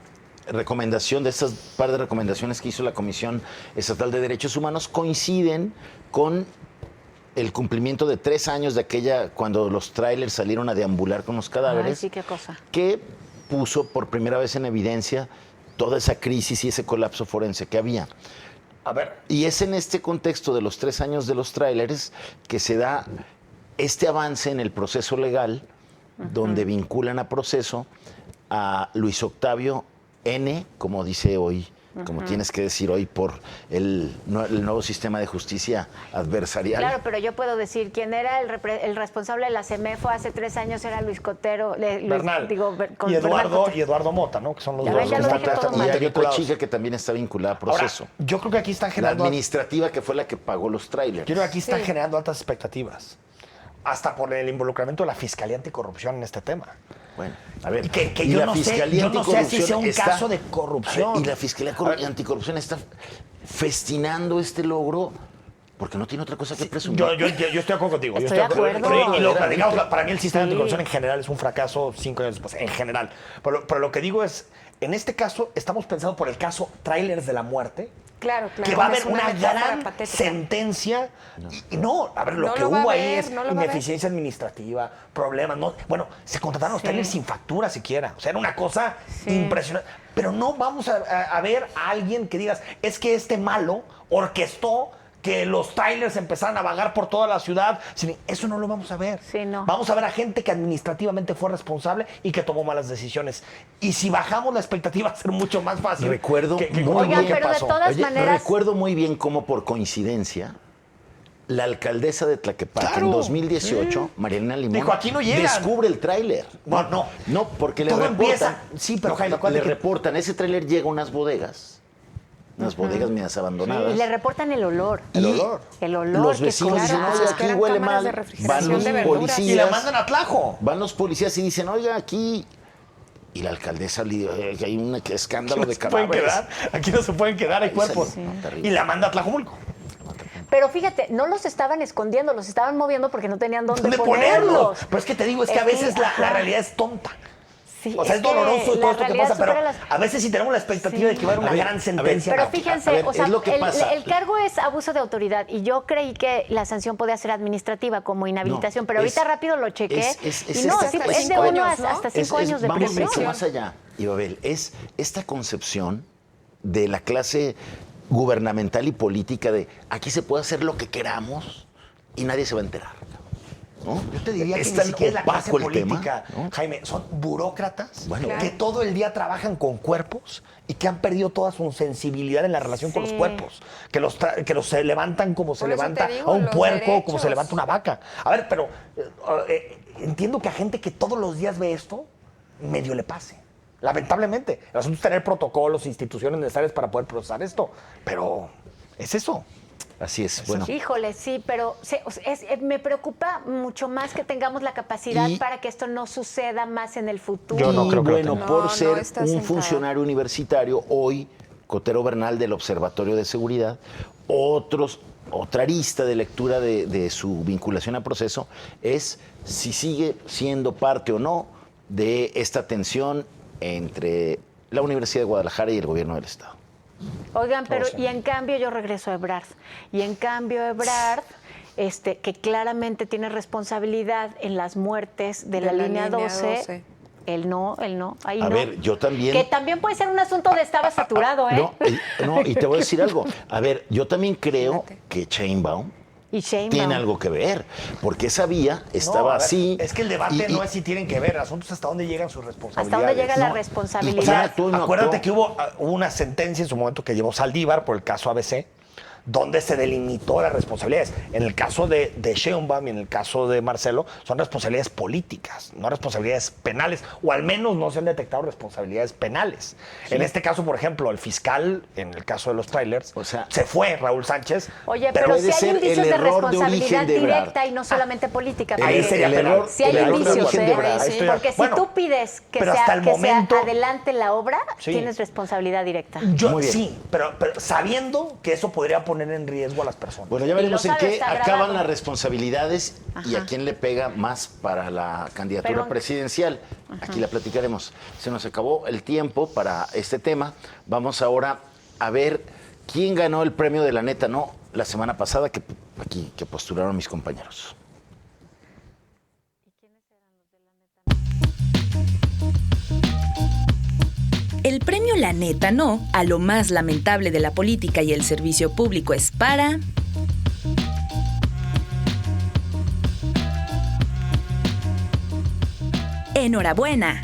recomendación, de estas par de recomendaciones que hizo la Comisión Estatal de Derechos Humanos, coinciden con el cumplimiento de 3 años de aquella, cuando los trailers salieron a deambular con los cadáveres. Ay, sí, qué cosa. Que puso por primera vez en evidencia toda esa crisis y ese colapso forense que había. A ver, Y es en este contexto de los 3 años de los tráileres que se da este avance en el proceso legal, donde vinculan a proceso a Luis Octavio N., como dice hoy, como tienes que decir hoy, por el nuevo sistema de justicia adversarial. Claro, pero yo puedo decir, quién era el responsable de la CEMEFO hace 3 años era Luis Cotero. Bernal. Con y Bernal Eduardo Mota, ¿no? Que son los Ya dos ven, ya que lo están dije todo Y mal. hay otra vinculados. chica que también está vinculada a Ahora, proceso. yo creo que aquí están La generando... administrativa, que fue la que pagó los trailers. Yo creo que aquí están Sí. generando altas expectativas. Hasta por el involucramiento de la Fiscalía Anticorrupción en este tema. Bueno, a ver. Y que y yo la no sé, Fiscalía yo no sé si Anticorrupción sea un está- caso de corrupción. A ver, y la Fiscalía Anticorrupción está festinando este logro porque no tiene otra cosa que presumir. Yo estoy de acuerdo contigo. Estoy de acuerdo. Y lo Verdaderamente. platicamos, para mí el sistema Sí. anticorrupción en general es un fracaso 5 años después, en general. Pero lo que digo es, en este caso estamos pensando por el caso Trailers de la Muerte, Claro, claro. que va a Es haber una metáfora gran patética. sentencia. Y no, a ver, lo No que lo va a hubo ahí ver, es no lo va a ver. ineficiencia administrativa, problemas. No, bueno, se contrataron los Sí. trailers sin factura siquiera. O sea, era una cosa Sí. impresionante. Pero no vamos a ver a alguien que digas, es que este malo orquestó que los trailers empezaran a vagar por toda la ciudad. Eso no lo vamos a ver. Sí, no. Vamos a ver a gente que administrativamente fue responsable y que tomó malas decisiones. Y si bajamos la expectativa va a ser mucho más fácil. Recuerdo que muy con Oigan, lo que pero de pasó. todas Oye, maneras- recuerdo muy bien cómo por coincidencia la alcaldesa de Tlaquepaque Claro. en 2018, Mariana Limón, Dijo, aquí no llegan. descubre el tráiler. No, porque le Todo reportan. empieza- sí, pero Jaime, le acuérdate que- reportan, ese tráiler llega a unas bodegas medias abandonadas. Y le reportan el olor. El Y olor. El olor. Los qué vecinos cosa. dicen, Claro, oye, pues es que aquí eran huele cámaras mal. de Van refrigeración los de verduras. policías. Y la mandan a Tlajo. Van los policías y dicen, oiga, aquí... Y la alcaldesa le dice, que hay un escándalo No de se pueden cadáveres. quedar. Aquí no se pueden quedar, hay Ahí cuerpos. salió, no, terrible. Y la manda a Tlajomulco. Pero fíjate, no los estaban escondiendo, los estaban moviendo porque no tenían dónde ¿Dónde ponerlos. ponerlos? Pero es que te digo, es que a veces la ajá. realidad es tonta. Sí, O sea, es que doloroso y la todo esto que realidad pasa, pero supera las- a veces sí tenemos la expectativa de que va a haber A una ver, gran a sentencia. Pero no, fíjense, a ver, o sea, es lo que pasa. el cargo es abuso de autoridad y yo creí que la sanción podía ser administrativa como inhabilitación, No, pero ahorita es- rápido lo chequé y no, esta- sí, es es de cinco 1 años, ¿no? hasta 5 años de vamos prisión. mucho más allá, Ibabel. Es esta concepción de la clase gubernamental y política de aquí se puede hacer lo que queramos y nadie se va a enterar. ¿no? Yo te diría que Es ni tan siquiera es la clase opaco el tema, política, ¿no? Jaime, son burócratas Bueno. que todo el día trabajan con cuerpos y que han perdido toda su sensibilidad en la relación con los cuerpos, que los se levantan como se Por eso levanta te digo, a un los puerco, como derechos. se levanta una vaca. A ver, pero entiendo que a gente que todos los días ve esto, medio le pase. Lamentablemente. El asunto es tener protocolos, instituciones necesarias para poder procesar esto, pero es eso. Así es, bueno. Híjole, sí, pero me preocupa mucho más que tengamos la capacidad Y- para que esto no suceda más en el futuro. Yo no Y creo que lo bueno, tenga. por No, ser no está un sentada. funcionario universitario, hoy Cotero Bernal del Observatorio de Seguridad, otra arista de lectura de su vinculación a proceso es si sigue siendo parte o no de esta tensión entre la Universidad de Guadalajara y el gobierno del Estado. Oigan, pero y en cambio yo regreso a Ebrard. Y en cambio Ebrard, que claramente tiene responsabilidad en las muertes de la línea 12. Él no, ahí A no. ver, yo también. Que también puede ser un asunto de estaba saturado, ¿eh? No, y te voy a decir algo. A ver, yo también creo que Sheinbaum Y Sheinbaum. tiene algo que ver, porque esa vía No, estaba a ver, así. Es que el debate y- no es si tienen que ver, el asunto es hasta dónde llegan sus responsabilidades. ¿Hasta dónde llega la No, responsabilidad? y quién actuó y no Acuérdate actuó. que hubo una sentencia en su momento que llevó Saldívar por el caso ABC, donde se delimitó las responsabilidades. En el caso de Sheinbaum y en el caso de Marcelo, son responsabilidades políticas, no responsabilidades penales, o al menos no se han detectado responsabilidades penales. En este caso, por ejemplo, el fiscal, en el caso de los trailers, O sea, se fue, Raúl Sánchez. Oye, pero puede si hay ser indicios el de error de responsabilidad origen de Ebrard. directa y no solamente política. Ahí porque- sería el penal. error, Si hay el error de indicios, origen de Ebrard. Ahí estoy- porque si bueno, tú pides que pero hasta el momento- se adelante la obra, Sí. tienes responsabilidad directa. Yo Muy bien. sí, pero sabiendo que eso podría poner en riesgo a las personas. Bueno, ya Y veremos lo en sabe, qué está acaban grabado. las responsabilidades y a Ajá. quién le pega más para la candidatura Pero- presidencial. Aquí la platicaremos. Se nos acabó el tiempo para este tema. Vamos ahora a ver quién ganó el premio de La Neta No la semana pasada que postularon mis compañeros. El premio La Neta No a lo más lamentable de la política y el servicio público es para... ¡Enhorabuena!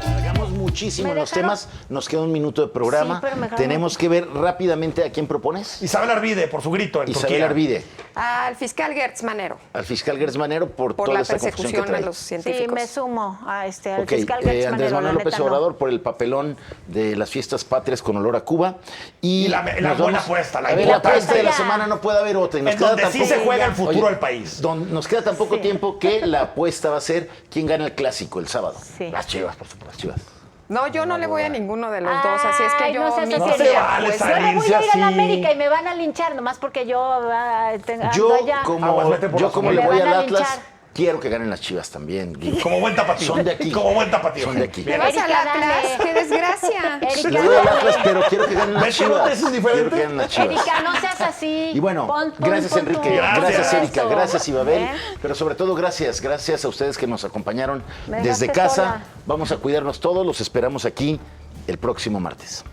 Alargamos muchísimo Me los dejaron- temas. Nos queda un minuto de programa. Sí, pero me dejaron- Tenemos que ver rápidamente a quién propones. Isabel Arvide, por su grito en Isabel Turquía. Arvide, Al fiscal Gertz Manero, al fiscal Gertz Manero por por toda la esta confusión que persecución a trae. los Sí, científicos. me sumo al Ok, fiscal Gertz Andrés Manero, la Manuel López neta no. Obrador por el papelón de las fiestas patrias con olor a Cuba. Y la nos buena vamos- apuesta, la a ver, la importante. apuesta de la Ya. semana no puede haber otra. Y nos En queda donde tan sí poco- se juega el ya. futuro Oye, del país. Nos queda tan poco Sí. tiempo que la apuesta va a ser quién gana el clásico el sábado. Sí. Las Chivas, por supuesto. Las Chivas. No, yo no le voy a ninguno de los dos, así es que Ay, yo no seas mi así, No se Erika. vale Pues yo le voy salirse a ir a la así. América y me van a linchar nomás porque yo ando Yo, allá. Aguas, vete por yo la como Sombrilla. le voy Me al van a Atlas, linchar. quiero que ganen las Chivas también. digo. Como buen tapatío. Son de aquí. Como buen tapatío. Son de aquí. ¿Me Bien. vas al Erika, Atlas? dale. ¡Qué desgracia! Erika, Le voy al dale. Atlas, pero quiero que ganen las ¿Ves que no Chivas. te es indiferente? Quiero que ganen las Chivas. Erika, no seas así. Y bueno, gracias pon Enrique, tu- gracias Gracias. Erika, esto. gracias Ibabel, ¿Eh? pero sobre todo gracias a ustedes que nos acompañaron Me desde dejaste casa. sola. Vamos a cuidarnos todos, los esperamos aquí el próximo martes.